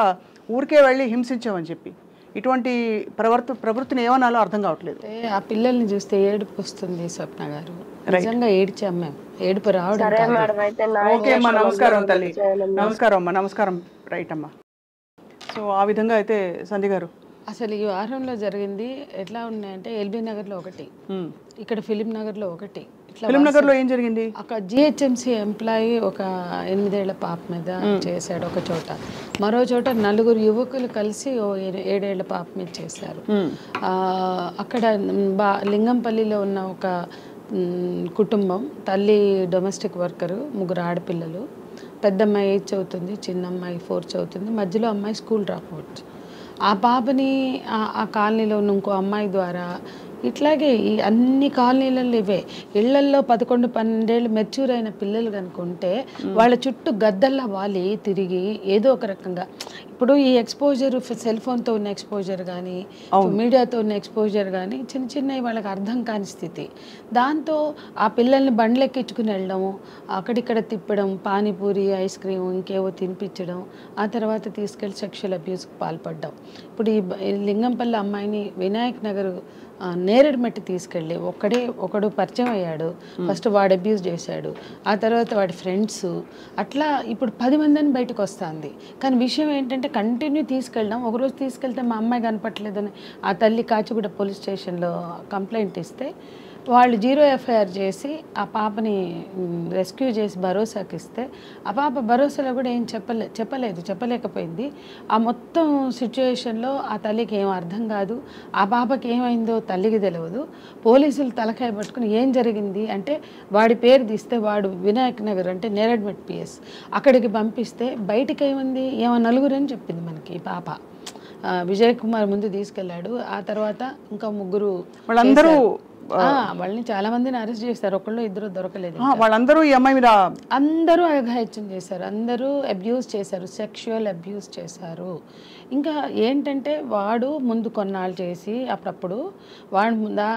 ఊరికే వెళ్ళి హింసించామని చెప్పి. ఇటువంటి ప్రవృత్తిని ఏమనాలో అర్థం కావట్లేదు. ఆ పిల్లల్ని చూస్తే ఏడుపు వస్తుంది స్వప్న గారు. నిజంగా ఏడ్చాం మేము. ఏడుపు రావడం. ఓకే అమ్మా, నమస్కారం తల్లి. నమస్కారం అమ్మా, నమస్కారం. రైట్ అమ్మా. సో ఆ విధంగా అయితే సంజయ్ గారు, అసలు ఈ వారంలో జరిగింది ఎట్లా ఉన్నాయంటే, ఎల్బీ నగర్లో ఒకటి, ఇక్కడ ఫిలిం నగర్లో ఒకటి. ఫిలిం నగర్లో ఏం జరిగింది? ఒక జిహెచ్ఎంసీ ఎంప్లాయీ ఒక 8 ఏళ్ల పాప మీద చేశాడు ఒక చోట. మరో చోట 4 యువకులు కలిసి 7 ఏళ్ల పాప మీద చేశారు. అక్కడ లింగంపల్లిలో ఉన్న ఒక కుటుంబం, తల్లి డొమెస్టిక్ వర్కరు, 3 ఆడపిల్లలు. పెద్ద అమ్మాయి 8 చదువుతుంది, చిన్న అమ్మాయి 4 చదువుతుంది, మధ్యలో అమ్మాయి స్కూల్ డ్రాప్ అవుట్. ఆ పాపని ఆ కాలనీలో ఉన్న ఇంకో అమ్మాయి ద్వారా ఇట్లాగే ఈ అన్ని కాలనీలలో ఇవే ఇళ్లల్లో 11-12 ఏళ్ళు మెచ్యూర్ అయిన పిల్లలు కనుకుంటే వాళ్ళ చుట్టూ గద్దల్లా వాలి తిరిగి ఏదో ఒక రకంగా. ఇప్పుడు ఈ ఎక్స్పోజర్, సెల్ ఫోన్తో ఉన్న ఎక్స్పోజర్ కానీ, మీడియాతో ఉన్న ఎక్స్పోజర్ కానీ చిన్న చిన్నవి వాళ్ళకి అర్థం కాని స్థితి. దాంతో ఆ పిల్లల్ని బండ్లెక్కించుకుని వెళ్ళడము, అక్కడిక్కడ తిప్పడం, పానీపూరి, ఐస్ క్రీమ్ ఇంకేవో తినిపించడం, ఆ తర్వాత తీసుకెళ్ళి సెక్షువల్ అబ్యూస్కి పాల్పడ్డాం. ఇప్పుడు ఈ లింగంపల్లి అమ్మాయిని వినాయక్ నగర్ నేరేడుమెట్టి తీసుకెళ్ళి ఒకడు పరిచయం అయ్యాడు. ఫస్ట్ వాడు అబ్యూస్ చేశాడు, ఆ తర్వాత వాడి ఫ్రెండ్స్, అట్లా ఇప్పుడు 10 మందిని బయటకు వస్తుంది. కానీ విషయం ఏంటంటే కంటిన్యూ తీసుకెళ్ళడం. ఒకరోజు తీసుకెళ్తే మా అమ్మాయి కనపట్లేదని ఆ తల్లి కాచిగూడ పోలీస్ స్టేషన్లో కంప్లైంట్ ఇస్తే వాళ్ళు 0 FIR చేసి ఆ పాపని రెస్క్యూ చేసి భరోసాకి ఇస్తే ఆ పాప భరోసాలో కూడా ఏం చెప్పలేకపోయింది. ఆ మొత్తం సిచ్యువేషన్లో ఆ తల్లికి ఏం అర్థం కాదు, ఆ పాపకి ఏమైందో తల్లికి తెలియదు. పోలీసులు తలకాయ పట్టుకుని ఏం జరిగింది అంటే వాడి పేరు తీస్తే వాడు వినాయక్ నగర్ అంటే నేరేడ్మెట్ PS అక్కడికి పంపిస్తే బయటికి ఏముంది, ఏమో 4 అని చెప్పింది మనకి పాప. విజయ్ కుమార్ ముందు తీసుకెళ్ళాడు, ఆ తర్వాత ఇంకా 3 వాళ్ళందరూ వాళ్ళని చాలా మందిని అరెస్ట్ చేస్తారు, 1-2 దొరకలేదు. వాళ్ళందరూ ఈ అమ్మాయి మీద అందరూ అఘాయిత్యం చేశారు, అందరూ అబ్యూస్ చేశారు, సెక్షువల్ అబ్యూస్ చేశారు. ఇంకా ఏంటంటే వాడు ముందు కొన్నాళ్ళు చేసి అప్పుడప్పుడు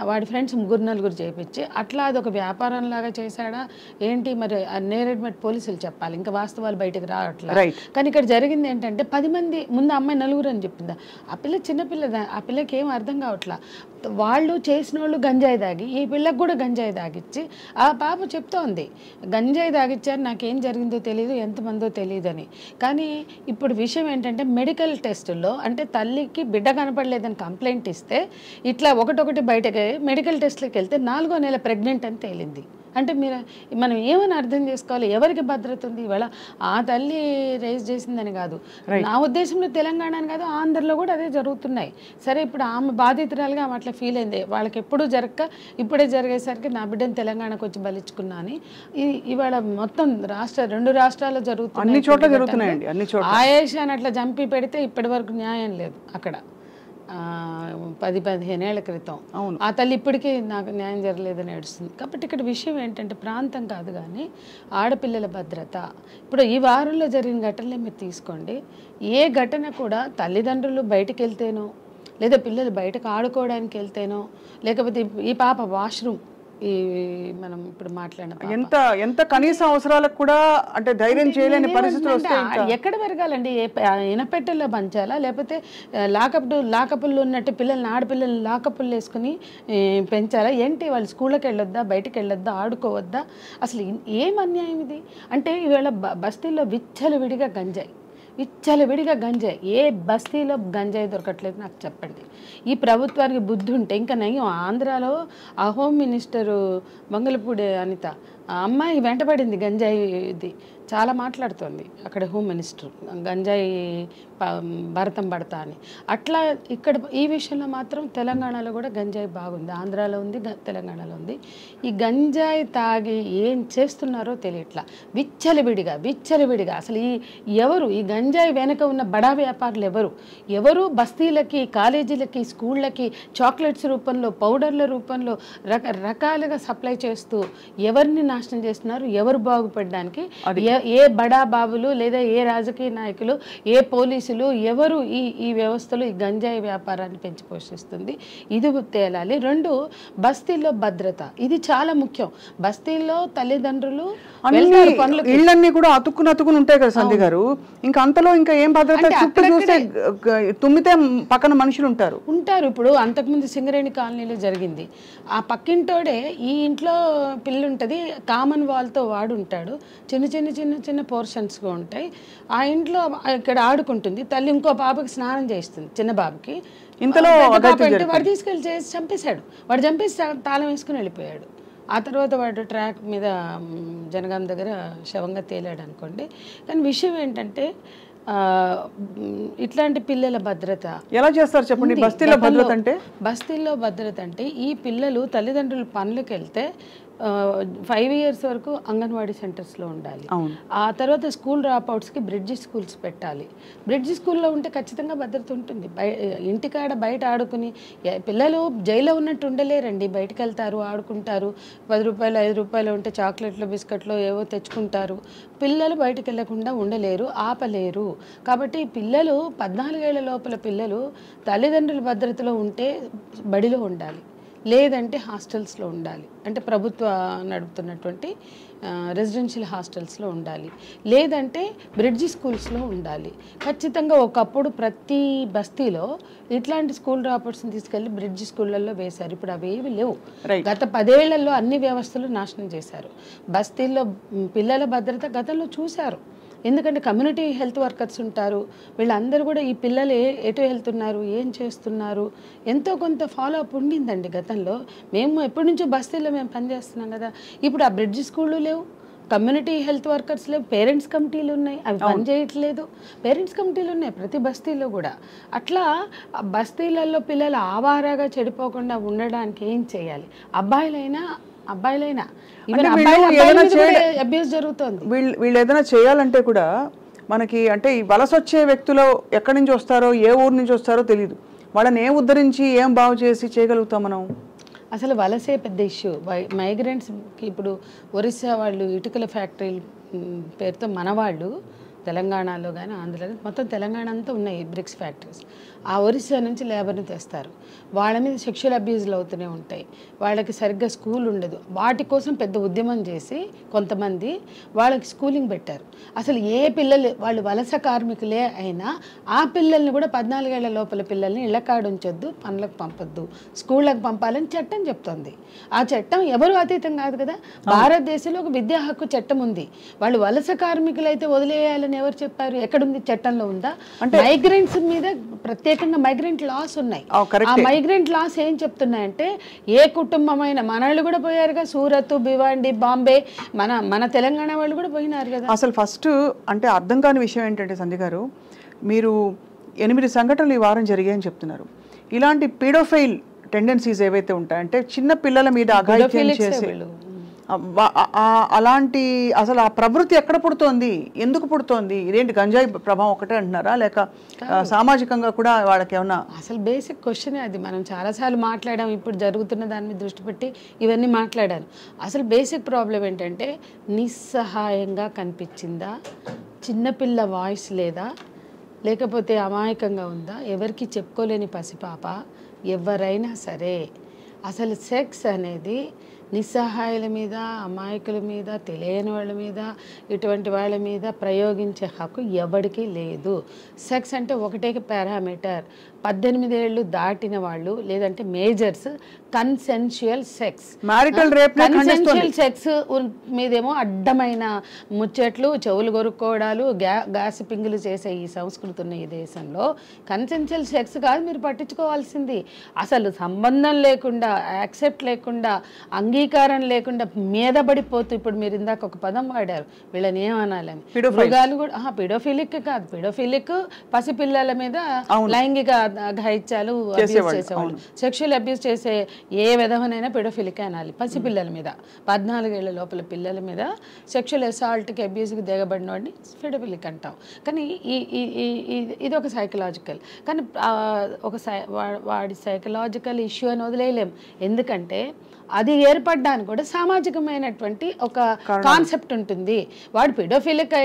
వాడి ఫ్రెండ్స్ 3-4 చేయించి అట్లా అది ఒక వ్యాపారంలాగా చేశాడా ఏంటి మరి నేరేడ్మెట్ పోలీసులు చెప్పాలి, ఇంకా వాస్తవాలు బయటకు రావట్లేదు. కానీ ఇక్కడ జరిగింది ఏంటంటే 10 మంది ముందు అమ్మాయి 4 అని చెప్పిందా, ఆ పిల్ల చిన్నపిల్ల, ఆ పిల్లకి ఏం అర్థం కావట్లా. వాళ్ళు చేసిన వాళ్ళు గంజాయి తాగి ఈ పిల్లకి కూడా గంజాయి తాగిచ్చి ఆ పాప చెప్తోంది గంజాయి తాగిచ్చారు, నాకేం జరిగిందో తెలియదు, ఎంతమందో తెలియదని. కానీ ఇప్పుడు విషయం ఏంటంటే మెడికల్ టెస్టుల్లో అంటే తల్లికి బిడ్డ కనపడలేదని కంప్లైంట్ ఇస్తే ఇట్లా ఒకటొకటి బయటకి మెడికల్ టెస్ట్లకు వెళ్తే 4వ నెల ప్రెగ్నెంట్ అని తేలింది. అంటే మనం ఏమని అర్థం చేసుకోవాలి, ఎవరికి భద్రత ఉంది? ఇవాళ ఆ తల్లి రేజ్ చేసిందని కాదు, నా ఉద్దేశంలో తెలంగాణ కాదు ఆంధ్రలో కూడా అదే జరుగుతున్నాయి. సరే ఇప్పుడు ఆమె బాధితురాలుగా ఆమె అట్లా ఫీల్ అయింది, వాళ్ళకి ఎప్పుడూ జరగక ఇప్పుడే జరిగేసరికి నా బిడ్డను తెలంగాణకు వచ్చి బలిచుకున్నా అని. ఇవాళ మొత్తం 2 రాష్ట్రాల్లో జరుగుతున్నాయి. ఆయేషాని అట్లా చంపి పెడితే ఇప్పటి వరకు న్యాయం లేదు అక్కడ. 10-15 ఏళ్ల క్రితం ఆ తల్లి ఇప్పటికీ నాకు న్యాయం జరగలేదని ఏడుస్తుంది. కాబట్టి ఇక్కడ విషయం ఏంటంటే ప్రాంతం కాదు కానీ ఆడపిల్లల భద్రత. ఇప్పుడు ఈ వారంలో జరిగిన ఘటనలే మీరు తీసుకోండి, ఏ ఘటన కూడా తల్లిదండ్రులు బయటకు వెళ్తేనో లేదా పిల్లలు బయటకు ఆడుకోవడానికి వెళ్తేనో లేకపోతే ఈ పాప వాష్రూమ్ మనం ఇప్పుడు మాట్లాడిన ఎంత కనీస అవసరాలకు కూడా అంటే ధైర్యం చేయలేని పరిస్థితులు వస్తే ఎక్కడ పెరగాలండి? ఇనపెట్టెల్లో పంచాలా లేకపోతే లాకపుల్లో ఉన్నట్టు పిల్లల్ని ఆడపిల్లల్ని లాకపుల్లో వేసుకుని పెంచాలా ఏంటి? వాళ్ళు స్కూళ్ళకి వెళ్ళొద్దా, బయటకు వెళ్ళొద్దా, ఆడుకోవద్దా? అసలు ఏం అన్యాయం ఇది? అంటే ఈవేళ బస్తీల్లో విచ్చలవిడిగా గంజాయి, ఏ బస్తీలో గంజాయి దొరకట్లేదు నాకు చెప్పండి. ఈ ప్రభుత్వానికి బుద్ధి ఉంటే ఇంకా నయం. ఆంధ్రాలో ఆ హోమ్ మినిస్టరు మంగళపూడి అనిత ఆ అమ్మాయి వెంటబడింది గంజాయిది, చాలా మాట్లాడుతోంది అక్కడ హోమ్ మినిస్టర్, గంజాయి భరతం పడతా అని. అట్లా ఇక్కడ ఈ విషయంలో మాత్రం తెలంగాణలో కూడా గంజాయి బాగుంది, ఆంధ్రాలో ఉంది, తెలంగాణలో ఉంది. ఈ గంజాయి తాగి ఏం చేస్తున్నారో తెలియట్లా, విచ్చలవిడిగా అసలు ఎవరు ఈ గంజాయి వెనక ఉన్న బడా వ్యాపారులు ఎవరు బస్తీలకి, కాలేజీలకి, స్కూళ్ళకి చాక్లెట్స్ రూపంలో, పౌడర్ల రూపంలో రకరకాలుగా సప్లై చేస్తూ ఎవరిని నాశనం చేస్తున్నారు? ఎవరు బాగుపడడానికి? ఏ బడా బాబులు లేదా ఏ రాజకీయ నాయకులు, ఏ పోలీసులు, ఎవరు ఈ వ్యవస్థలో ఈ గంజాయి వ్యాపారాన్ని పెంచి పోషిస్తుంది? ఇది తేలాలి. 2 బస్తీల్లో భద్రత, ఇది చాలా ముఖ్యం. బస్తీల్లో తల్లిదండ్రులు ఇళ్ళన్నీ కూడా అతుక్కుని ఉంటాయి కదా సంధ్య గారు, ఇంకా అంతలో ఇంకా ఏం భద్రత? చుట్టూ చూస్తే తుమ్మితే పక్కన మనుషులు ఉంటారు. ఇప్పుడు అంతకుముందు సింగరేణి కాలనీలో జరిగింది, ఆ పక్కింటోడే ఈ ఇంట్లో పిల్లు ఉంటుంది, కామన్ వాల్తో వాడు ఉంటాడు, చిన్న పోర్షన్స్గా ఉంటాయి. ఆ ఇంట్లో ఇక్కడ ఆడుకుంటుంది తల్లి, ఇంకో బాబుకి స్నానం చేస్తుంది, చిన్న బాబుకి. ఇంతలో వాడు తీసుకెళ్ళి చేసి చంపేశాడు. వాడు చంపేసి తాళం వేసుకుని వెళ్ళిపోయాడు. ఆ తర్వాత వాడు ట్రాక్ మీద జనగాం దగ్గర శవంగా తేలాడు అనుకోండి. కానీ విషయం ఏంటంటే ఇట్లాంటి పిల్లల భద్రత ఎలా చేస్తారు చెప్పండి? బస్తీల్లో భద్రత అంటే ఈ పిల్లలు తల్లిదండ్రులు పనులకు వెళ్తే 5 years వరకు అంగన్వాడీ సెంటర్స్లో ఉండాలి. ఆ తర్వాత స్కూల్ డ్రాప్అవుట్స్కి బ్రిడ్జి స్కూల్స్ పెట్టాలి. బ్రిడ్జి స్కూల్లో ఉంటే ఖచ్చితంగా భద్రత ఉంటుంది. ఇంటికాడ బయట ఆడుకుని పిల్లలు జైల్లో ఉన్నట్టు ఉండలేరండి, బయటకు వెళ్తారు, ఆడుకుంటారు, 10 రూపాయలు 5 రూపాయలు ఉంటే చాక్లెట్లు బిస్కెట్లు ఏవో తెచ్చుకుంటారు. పిల్లలు బయటకు వెళ్లకుండా ఉండలేరు, ఆపలేరు. కాబట్టి పిల్లలు 14 ఏళ్ల లోపల పిల్లలు తల్లిదండ్రుల భద్రతలో ఉంటే బడిలో ఉండాలి, లేదంటే హాస్టల్స్లో ఉండాలి. అంటే ప్రభుత్వ నడుపుతున్నటువంటి రెసిడెన్షియల్ హాస్టల్స్లో ఉండాలి, లేదంటే బ్రిడ్జి స్కూల్స్లో ఉండాలి. ఖచ్చితంగా ఒకప్పుడు ప్రతి బస్తీలో ఇట్లాంటి స్కూల్ డ్రాపర్స్ని తీసుకెళ్ళి బ్రిడ్జి స్కూళ్ళల్లో వేశారు. ఇప్పుడు అవి ఏవి లేవు. గత 10 ఏళ్లలో అన్ని వ్యవస్థలు నాశనం చేశారు. బస్తీల్లో పిల్లల భద్రత గతంలో చూశారు, ఎందుకంటే కమ్యూనిటీ హెల్త్ వర్కర్స్ ఉంటారు, వీళ్ళందరూ కూడా ఈ పిల్లలు ఎటు వెళ్తున్నారు, ఏం చేస్తున్నారు, ఎంతో కొంత ఫాలో అప్ ఉండిందండి గతంలో. మేము ఎప్పటి నుంచో బస్తీల్లో మేము పనిచేస్తున్నాం కదా. ఇప్పుడు ఆ బ్రిడ్జ్ స్కూళ్ళు లేవు, కమ్యూనిటీ హెల్త్ వర్కర్స్ లేవు, పేరెంట్స్ కమిటీలు ఉన్నాయి, అవి పనిచేయట్లేదు. పేరెంట్స్ కమిటీలు ఉన్నాయి ప్రతి బస్తీలో కూడా. అట్లా బస్తీలలో పిల్లలు ఆవారాగా చెడిపోకుండా ఉండడానికి ఏం చేయాలి? అబ్బాయిలైనా అబ్యూస్ జరుగుతుంది. వీళ్ళు ఏదైనా చేయాలంటే కూడా మనకి అంటే ఈ వలస వచ్చే వ్యక్తులు ఎక్కడి నుంచి వస్తారో, ఏ ఊరు నుంచి వస్తారో తెలియదు. వాళ్ళని ఏం ఉద్ధరించి ఏం బాగు చేసి చేయగలుగుతాం మనం? అసలు వలసే పెద్ద ఇష్యూ. మైగ్రెంట్స్కి ఇప్పుడు ఒరిస్సా వాళ్ళు ఇటుకల ఫ్యాక్టరీల పేరుతో మన వాళ్ళు తెలంగాణలో కానీ ఆంధ్రలో మొత్తం తెలంగాణ అంతా ఉన్నాయి బ్రిక్స్ ఫ్యాక్టరీస్. ఆ ఒరిస్సా నుంచి లేబర్ని తెస్తారు, వాళ్ళ మీద సెక్షువల్ అబ్యూజ్లు అవుతూనే ఉంటాయి, వాళ్ళకి సరిగ్గా స్కూల్ ఉండదు. వాటి కోసం పెద్ద ఉద్యమం చేసి కొంతమంది వాళ్ళకి స్కూలింగ్ పెట్టారు. అసలు ఏ పిల్లలు వాళ్ళు వలస కార్మికులే అయినా ఆ పిల్లల్ని కూడా 14 ఏళ్ల లోపల పిల్లల్ని ఇళ్ళకాడు ఉంచొద్దు, పనులకు పంపొద్దు, స్కూళ్ళకు పంపాలని చట్టం చెప్తుంది. ఆ చట్టం ఎవరు అతీతం కాదు కదా. భారతదేశంలో ఒక విద్యా హక్కు చట్టం ఉంది. వాళ్ళు వలస కార్మికులు అయితే వదిలేయాలని ఎవరు చెప్పారు? ఎక్కడుంది? చట్టంలో ఉందా? అంటే మైగ్రెంట్స్ మీద ప్రత్యేకంగా మైగ్రెంట్ లాస్ ఉన్నాయి. ఆ మైగ్రెంట్ లాస్ ఏం చెప్తున్నాయంటే ఏ కుటుంబమైన మనళ్ళు కూడా పోయారుగా, సూరత్, భివాండి, బాంబే, మన తెలంగాణ వాళ్ళు కూడా పోయినారు కదా. అసలు ఫస్ట్ అంటే అర్థం కాని విషయం ఏంటంటే సంధ్య గారు, మీరు 8 సంఘటనలు ఈ వారం జరిగాయని చెప్తున్నారు. ఇలాంటి పీడోఫైల్ టెండెన్సీస్ ఏవైతే ఉంటాయంటే చిన్న పిల్లల మీద అఘాయిత్యం చేసే అలాంటి అసలు ఆ ప్రవృత్తి ఎక్కడ పుడుతోంది, ఎందుకు పుడుతోంది? ఇదేంటి గంజాయి ప్రభావం ఒకటే అంటున్నారా, లేక సామాజికంగా కూడా వాళ్ళకి ఏమన్నా? అసలు బేసిక్ క్వశ్చనే అది. మనం చాలాసార్లు మాట్లాడాం, ఇప్పుడు జరుగుతున్న దాని మీద దృష్టి పెట్టి ఇవన్నీ మాట్లాడాను. అసలు బేసిక్ ప్రాబ్లం ఏంటంటే నిస్సహాయంగా కనిపించిందా, చిన్నపిల్ల వాయిస్ లేదా, లేకపోతే అమాయకంగా ఉందా, ఎవరికి చెప్పుకోలేని పసిపాప, ఎవరైనా సరే అసలు సెక్స్ అనేది నిస్సహాయాల మీద, అమాయకుల మీద, తెలియని వాళ్ళ మీద, ఇటువంటి వాళ్ళ మీద ప్రయోగించే హక్కు ఎవరికీ లేదు. సెక్స్ అంటే ఒకటే పారామీటర్, 18 ఏళ్ళు దాటిన వాళ్ళు లేదంటే majors consensual sex. Consensual sex మీదేమో అడ్డమైన ముచ్చట్లు, చెవులు కొరుక్కోవడాలు, గాసిపింగులు చేసే ఈ సంస్కృతి ఉన్న ఈ దేశంలో కన్సెన్షువల్ సెక్స్ కాదు మీరు పట్టించుకోవాల్సింది. అసలు సంబంధం లేకుండా, యాక్సెప్ట్ లేకుండా, అంగీకారం లేకుండా మీద పడిపోతూ, ఇప్పుడు మీరు ఇందాక ఒక పదం వాడారు, వీళ్ళని ఏమనాలని, మృగాలు కూడా. పిడోఫిలిక్ కాదు, పిడోఫిలిక్ పసిపిల్లల మీద లైంగిక అఘాయిత్యాలు, అబ్యూస్ చేసేవాళ్ళు, సెక్షువల్ అబ్యూస్ చేసే ఏ విధమైనా పిడోఫిలిక్ అనాలి. పసిపిల్లల మీద, 14 ఏళ్ల లోపల పిల్లల మీద సెక్షువల్ అసాల్ట్కి, అబ్యూస్కి దిగబడిన వాడిని పిడోఫిలిక్ అంటాం. కానీ ఇది ఒక సైకలాజికల్, కానీ వాడి సైకలాజికల్ ఇష్యూ అని వదిలేయలేం. ఎందుకంటే అది ఏర్పడడానికి కూడా సామాజికమైనటువంటి ఒక కాన్సెప్ట్ ఉంటుంది. వాడు పిడోఫిలిక్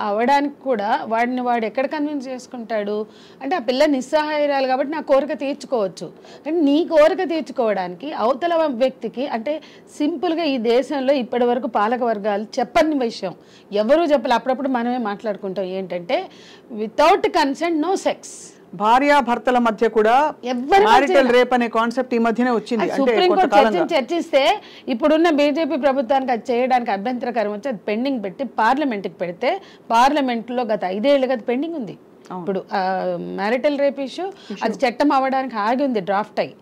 అవ్వడానికి కూడా వాడు ఎక్కడ కన్విన్స్ చేసుకుంటాడు అంటే ఆ పిల్ల నిస్సహాయరాలు కాబట్టి నా కోరిక తీర్చుకోవచ్చు. కానీ నీ కోరిక తీర్చుకోవడానికి అవతల వ్యక్తికి, అంటే సింపుల్గా ఈ దేశంలో ఇప్పటి వరకు పాలక వర్గాలు చెప్పని విషయం ఎవరూ చెప్పలే. అప్పుడప్పుడు మనమే మాట్లాడుకుంటాం ఏంటంటే వితౌట్ కన్సెంట్ నో సెక్స్. భార్యాభర్తల మధ్య కూడా మ్యారిటల్ రేప్ అనే కాన్సెప్ట్ ఈ మధ్యనే వచ్చింది. సుప్రీంకోర్టు చర్చిస్తే ఇప్పుడున్న బీజేపీ ప్రభుత్వానికి అది చేయడానికి అభ్యంతరకరం వచ్చి అది పెండింగ్ పెట్టి పార్లమెంట్కి పెడితే, పార్లమెంట్లో గత 5 ఏళ్ళుగా అది పెండింగ్ ఉంది. ఇప్పుడు మ్యారిటల్ రేప్ ఇష్యూ అది చట్టం అవ్వడానికి ఆగి ఉంది, డ్రాఫ్ట్ అయ్యి.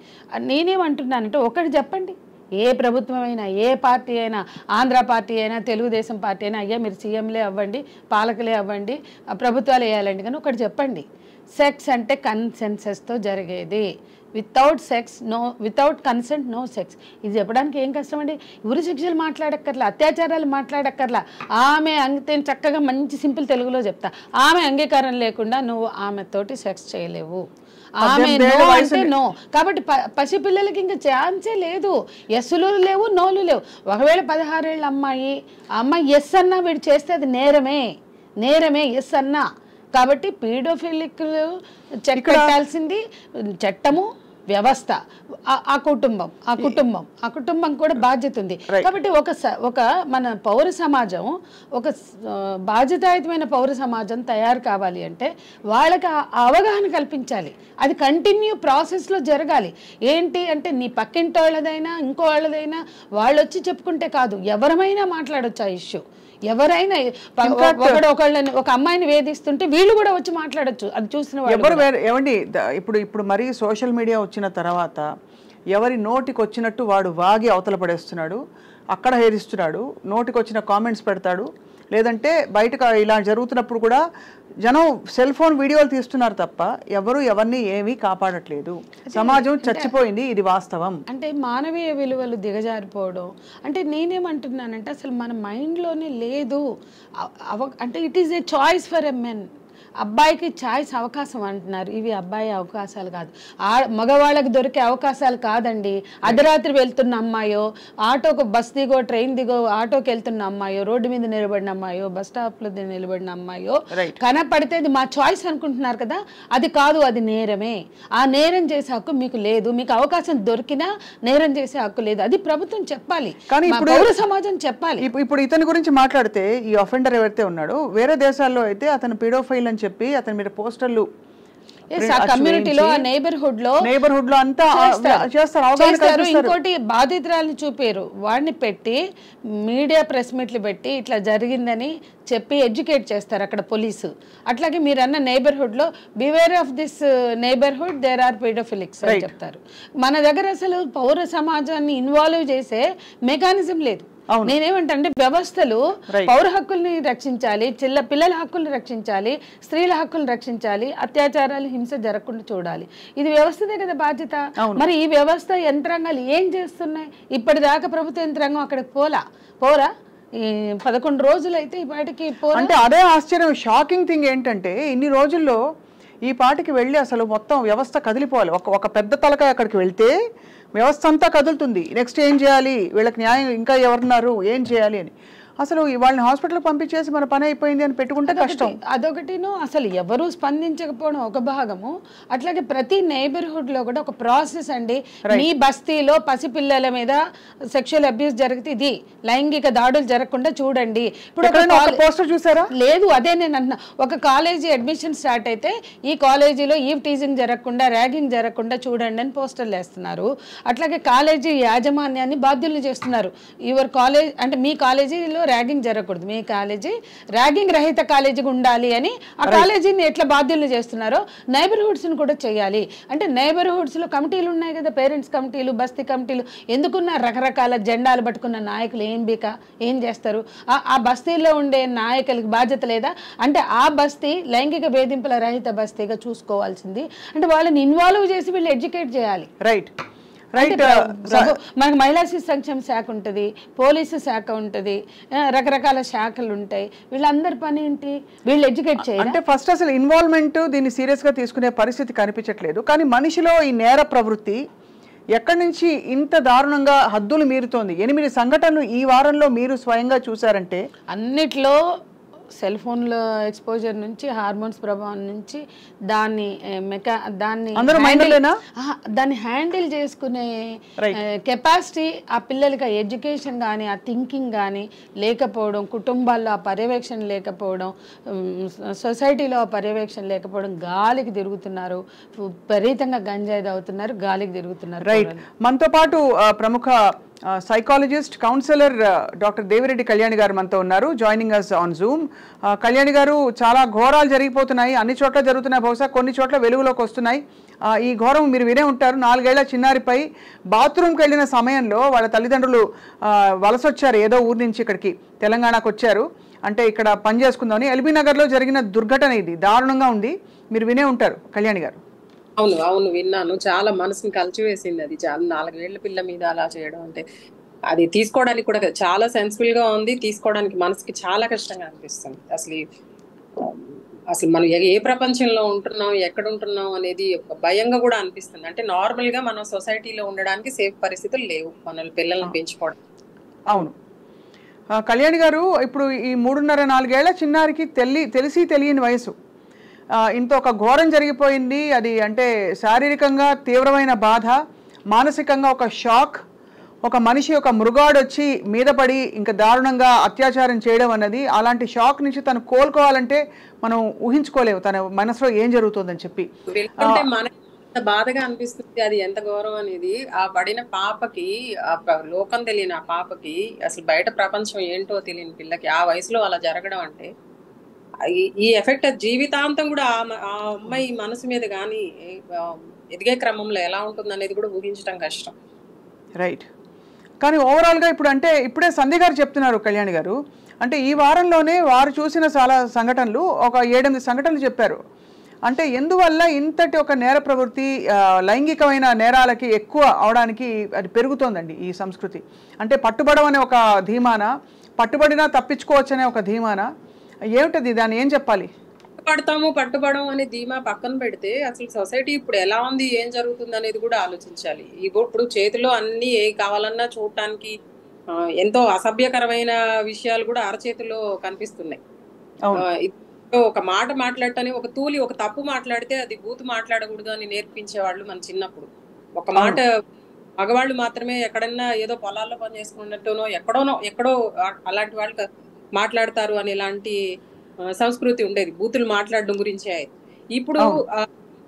నేనేమంటున్నానంటే ఒకటి చెప్పండి, ఏ ప్రభుత్వం అయినా, ఏ పార్టీ అయినా, ఆంధ్ర పార్టీ అయినా, తెలుగుదేశం పార్టీ అయినా, అయ్యా మీరు సీఎంలే అవ్వండి, పాలకులే అవ్వండి, ప్రభుత్వాలు వేయాలండి, కానీ ఒకటి చెప్పండి, సెక్స్ అంటే కన్సెన్సస్తో జరిగేది. Without consent no sex. ఇది చెప్పడానికి ఏం కష్టం అండి. ఉరి శిక్షలు మాట్లాడక్కర్లా, అత్యాచారాలు మాట్లాడక్కర్లా. ఆమె చక్కగా మంచి సింపుల్ తెలుగులో చెప్తా, ఆమె అంగీకారం లేకుండా నువ్వు ఆమెతోటి సెక్స్ చేయలేవు. ఆమె నో అంటే నో. కాబట్టి పసిపిల్లలకి ఇంకా ఛాన్సే లేదు. ఎస్సులు లేవు, నోలు లేవు. ఒకవేళ 16 ఏళ్ళ అమ్మాయి ఎస్ అన్నా వీడు చేస్తే అది నేరమే ఎస్ అన్నా. కాబట్టి పీడోఫిలిక్ చెక్ పెట్టాల్సింది చట్టము, వ్యవస్థ, ఆ కుటుంబం కూడా బాధ్యత ఉంది. కాబట్టి ఒక మన పౌర సమాజం, ఒక బాధ్యతాయుతమైన పౌర సమాజం తయారు కావాలి అంటే వాళ్ళకి అవగాహన కల్పించాలి. అది కంటిన్యూ ప్రాసెస్లో జరగాలి. ఏంటి అంటే నీ పక్కింటి వాళ్ళదైనా ఇంకో వాళ్ళదైనా వాళ్ళు వచ్చి చెప్పుకుంటే కాదు, ఎవరమైనా మాట్లాడొచ్చు ఆ ఇష్యూ. ఎవరైనా ఒకళ్ళని, ఒక అమ్మాయిని వేధిస్తుంటే వీళ్ళు కూడా వచ్చి మాట్లాడొచ్చు. అది చూసిన ఎవరు ఏమండి. ఇప్పుడు మరీ సోషల్ మీడియా వచ్చిన తర్వాత ఎవరి నోటికి వచ్చినట్టు వాడు వాగి అవతల పడేస్తున్నాడు, అక్కడ హేరిస్తున్నాడు, నోటికి వచ్చిన కామెంట్స్ పెడతాడు. లేదంటే బయటకు ఇలా జరుగుతున్నప్పుడు కూడా జనం సెల్ ఫోన్ వీడియోలు తీస్తున్నారు తప్ప ఎవరు ఎవరిని ఏమీ కాపాడట్లేదు. సమాజం చచ్చిపోయింది, ఇది వాస్తవం. అంటే మానవీయ విలువలు దిగజారిపోవడం అంటే నేనేమంటున్నానంటే అసలు మన మైండ్లోనే లేదు. అంటే it is a choice for a men. అబ్బాయికి ఛాయిస్ అవకాశం అంటున్నారు, ఇవి అబ్బాయి అవకాశాలు కాదు, మగవాళ్ళకి దొరికే అవకాశాలు కాదండి. అర్ధరాత్రి వెళ్తున్న అమ్మాయో, ఆటోకు బస్ దిగో ట్రైన్ దిగో ఆటోకి వెళ్తున్న అమ్మాయో, రోడ్డు మీద నిలబడిన అమ్మాయో, బస్ స్టాప్లో నిలబడిన అమ్మాయో కనపడితే ఇది మా చాయిస్ అనుకుంటున్నారు కదా, అది కాదు, అది నేరమే. ఆ నేరం చేసే హక్కు మీకు లేదు, మీకు అవకాశం దొరికినా నేరం చేసే హక్కు లేదు. అది ప్రభుత్వం చెప్పాలి, కానీ పౌర సమాజం చెప్పాలి. ఇప్పుడు ఇతని గురించి మాట్లాడితే ఈ అఫెండర్ ఎవరైతే ఉన్నాడో వేరే దేశాల్లో అయితే అతను పీడోఫైల్ అని చెప్పి అతని మీద పోస్టర్లు కమ్యూనిటీలో నైబర్హుడ్ లో అంతా చేస్తారు. ఇంకోటి బాధితురాలను చూపారు, వాడిని పెట్టి మీడియా ప్రెస్ మీట్లు పెట్టి ఇట్లా జరిగిందని చెప్పి ఎడ్యుకేట్ చేస్తారు అక్కడ పోలీసు. అట్లాగే మీరు అన్న నైబర్హుడ్ లో beware of this neighbourhood there are paedophilics అని చెప్తారు. మన దగ్గర అసలు పౌర సమాజాన్ని ఇన్వాల్వ్ చేసే మెకానిజం లేదు. నేనేమంటే వ్యవస్థలు పౌర హక్కుల్ని రక్షించాలి, పిల్లల హక్కుల్ని రక్షించాలి, స్త్రీల హక్కుల్ని రక్షించాలి, అత్యాచారాలు హింస జరగకుండా చూడాలి. ఇది వ్యవస్థదే కదా బాధ్యత. మరి ఈ వ్యవస్థ యంత్రాంగాలు ఏం చేస్తున్నాయి? ఇప్పటిదాకా ప్రభుత్వ యంత్రాంగం అక్కడికి పోరా ఈ 11 రోజులు అయితే ఈ పాటికి అంటే అదే ఆశ్చర్యం. షాకింగ్ థింగ్ ఏంటంటే ఇన్ని రోజుల్లో ఈ పాటికి వెళ్ళి అసలు మొత్తం వ్యవస్థ కదిలిపోవాలి. ఒక పెద్ద తలకాయ అక్కడికి వెళ్తే వ్యవస్థ అంతా కదులుతుంది. నెక్స్ట్ ఏం చేయాలి, వీళ్ళకి న్యాయం ఇంకా ఎవరున్నారు, ఏం చేయాలి అని. అసలు వాళ్ళని హాస్పిటల్కి పంపించేసి మన పని అయిపోయింది అని పెట్టుకుంటే కష్టం. అదొకటిను, అసలు ఎవరు స్పందించకపోవడం ఒక భాగము. అట్లాగే ప్రతి నైబర్హుడ్ లో కూడా ఒక ప్రాసెస్ అండి. మీ బస్తీలో పసిపిల్లల మీద సెక్షువల్ అబ్యూస్ జరిగితే ఇది లైంగిక దాడులు జరగకుండా చూడండి. ఇప్పుడు పోస్టర్ చూసారా? లేదు, అదే నేను అంటున్నా. ఒక కాలేజీ అడ్మిషన్ స్టార్ట్ అయితే ఈ కాలేజీలో ఈవ్ టీజింగ్ జరగకుండా, ర్యాగింగ్ జరగకుండా చూడండి అని పోస్టర్లు వేస్తున్నారు. అట్లాగే కాలేజీ యాజమాన్యాన్ని బాధ్యులు చేస్తున్నారు. యువర్ కాలేజ్ అంటే మీ కాలేజీలో ర్యాగింగ్ జరగకూడదు, మీ కాలేజీ ర్యాగింగ్ రహిత కాలేజీగా ఉండాలి అని ఆ కాలేజీని ఎట్లా బాధ్యులు చేస్తున్నారో నైబర్హుడ్స్ ని కూడా చేయాలి. అంటే నైబర్హుడ్స్ లో కమిటీలు ఉన్నాయి కదా, పేరెంట్స్ కమిటీలు, బస్తీ కమిటీలు. ఎందుకున్న రకరకాల జెండాలు పట్టుకున్న నాయకులు ఏం చేస్తారు? ఆ బస్తీలో ఉండే నాయకులకి బాధ్యత లేదా? అంటే ఆ బస్తీ లైంగిక వేధింపుల రహిత బస్తీగా చూసుకోవాల్సింది. అంటే వాళ్ళని ఇన్వాల్వ్ చేసి వీళ్ళు ఎడ్యుకేట్ చేయాలి. రైట్. మనకు మహిళా శిశు సంక్షేమ శాఖ ఉంటుంది, పోలీసు శాఖ ఉంటుంది, రకరకాల శాఖలు ఉంటాయి. వీళ్ళందరి పని ఏంటి? వీళ్ళు ఎడ్యుకేట్ చేయాలి. అంటే ఫస్ట్ అసలు ఇన్వాల్వ్మెంట్ దీన్ని సీరియస్ గా తీసుకునే పరిస్థితి కనిపించట్లేదు. కానీ మనిషిలో ఈ నేర ప్రవృత్తి ఎక్కడి నుంచి ఇంత దారుణంగా హద్దులు మీరుతోంది? 8 సంఘటనలు ఈ వారంలో మీరు స్వయంగా చూసారంటే అన్నిట్లో సెల్ ఫోన్ల ఎక్స్పోజర్ నుంచి, హార్మోన్స్ ప్రభావం నుంచి, దాన్ని హ్యాండిల్ చేసుకునే కెపాసిటీ ఆ పిల్లలకి, ఆ ఎడ్యుకేషన్ కానీ ఆ థింకింగ్ కానీ లేకపోవడం, కుటుంబాల్లో ఆ పర్యవేక్షణ లేకపోవడం, సొసైటీలో ఆ పర్యవేక్షణ లేకపోవడం, గాలికి తిరుగుతున్నారు, విపరీతంగా గంజాయి తాగుతున్నారు, గాలికి తిరుగుతున్నారు. రైట్. మనతో పాటు ప్రముఖ psychologist, counsellor doctor Devireddy Kalyani garu మనతో ఉన్నారు, joining us on Zoom. Kalyani garu, చాలా ఘోరాలు జరిగిపోతున్నాయి, అన్ని చోట్ల జరుగుతున్నాయి, బహుశా కొన్ని చోట్ల వెలుగులోకి వస్తున్నాయి. ఈ ఘోరం మీరు వినే ఉంటారు. 4 ఏళ్ల చిన్నారిపై బాత్రూమ్కి వెళ్ళిన సమయంలో వాళ్ళ తల్లిదండ్రులు వలసొచ్చారు, ఏదో ఊరి నుంచి ఇక్కడికి తెలంగాణకు వచ్చారు, అంటే ఇక్కడ పని చేసుకుందామని. ఎల్బీ నగర్లో జరిగిన దుర్ఘటన ఇది, దారుణంగా ఉంది, మీరు వినే ఉంటారు కళ్యాణి గారు. అవును విన్నాను. చాలా మనసుని కలిచివేసింది అది. చాలా 4 ఏళ్ల పిల్ల మీద అలా చేయడం అంటే అది తీసుకోవడానికి కూడా చాలా సెన్సిబుల్ గా ఉంది, తీసుకోవడానికి మనసుకి చాలా కష్టంగా అనిపిస్తుంది. అసలు మనం ఏ ప్రపంచంలో ఉంటున్నాం, ఎక్కడ ఉంటున్నాం అనేది ఒక భయంగా కూడా అనిపిస్తుంది. అంటే నార్మల్ గా మనం సొసైటీలో ఉండడానికి సేఫ్ పరిస్థితులు లేవు మన పిల్లల్ని పెంచుకోవడం. అవును కళ్యాణి గారు, ఇప్పుడు ఈ 3.5-4 ఏళ్ల చిన్నారికి తెలిసి తెలియని వయసు, ఇంత ఒక ఘోరం జరిగిపోయింది. అది అంటే శారీరకంగా తీవ్రమైన బాధ, మానసికంగా ఒక షాక్, ఒక మనిషి ఒక మృగాడు వచ్చి మీద పడి ఇంకా దారుణంగా అత్యాచారం చేయడం అన్నది, అలాంటి షాక్ నుంచి తను కోలుకోవాలంటే మనం ఊహించుకోలేము తన మనసులో ఏం జరుగుతుందని చెప్పి. బాధగా అనిపిస్తుంది అది ఎంత ఘోరం అనేది. ఆ పడిన పాపకి, ఆ లోకం తెలియని ఆ పాపకి, అసలు బయట ప్రపంచం ఏంటో తెలియని పిల్లకి ఆ వయసులో అలా జరగడం అంటే ఈ ఎఫెక్ట్ జీవితాంతం కూడా ఆ అమ్మాయి మనసు మీద కానీ ఎదిగే క్రమంలో ఎలా ఉంటుంది అనేది కూడా ఊహించడం కష్టం. రైట్. కానీ ఓవరాల్గా ఇప్పుడు అంటే ఇప్పుడే సంధ్య గారు చెప్తున్నారు కళ్యాణి గారు, అంటే ఈ వారంలోనే వారు చూసిన చాలా సంఘటనలు, ఒక 7-8 సంఘటనలు చెప్పారు. అంటే ఎందువల్ల ఇంతటి ఒక నేర ప్రవృత్తి, లైంగికమైన నేరాలకి ఎక్కువ అవడానికి అది పెరుగుతోందండి ఈ సంస్కృతి? అంటే పట్టుబడమనే ఒక ధీమాన, పట్టుబడినా తప్పించుకోవచ్చనే ఒక ధీమాన, ఏమిటది? దాన్ని ఏం చెప్పాలి? పట్టుబడం అనే ధీమా పక్కన పెడితే అసలు సొసైటీ ఇప్పుడు ఎలా ఉంది, ఏం జరుగుతుంది అనేది కూడా ఆలోచించాలి. ఇప్పుడు చేతిలో అన్ని ఏ కావాలన్నా చూడటానికి ఎంతో అసభ్యకరమైన విషయాలు కూడా అరచేతిలో కనిపిస్తున్నాయి. ఒక మాట మాట్లాడటానికి ఒక తూలి ఒక తప్పు మాట్లాడితే అది బూతు మాట్లాడకూడదు అని నేర్పించేవాళ్ళు మన చిన్నప్పుడు. ఒక మాట మగవాళ్ళు మాత్రమే ఎక్కడన్నా ఏదో పొలాల్లో పని చేసుకున్నట్టునో ఎక్కడో అలాంటి వాళ్ళు మాట్లాడతారు అని ఇలాంటి సంస్కృతి ఉండేది, బూతులు మాట్లాడడం గురించే. ఇప్పుడు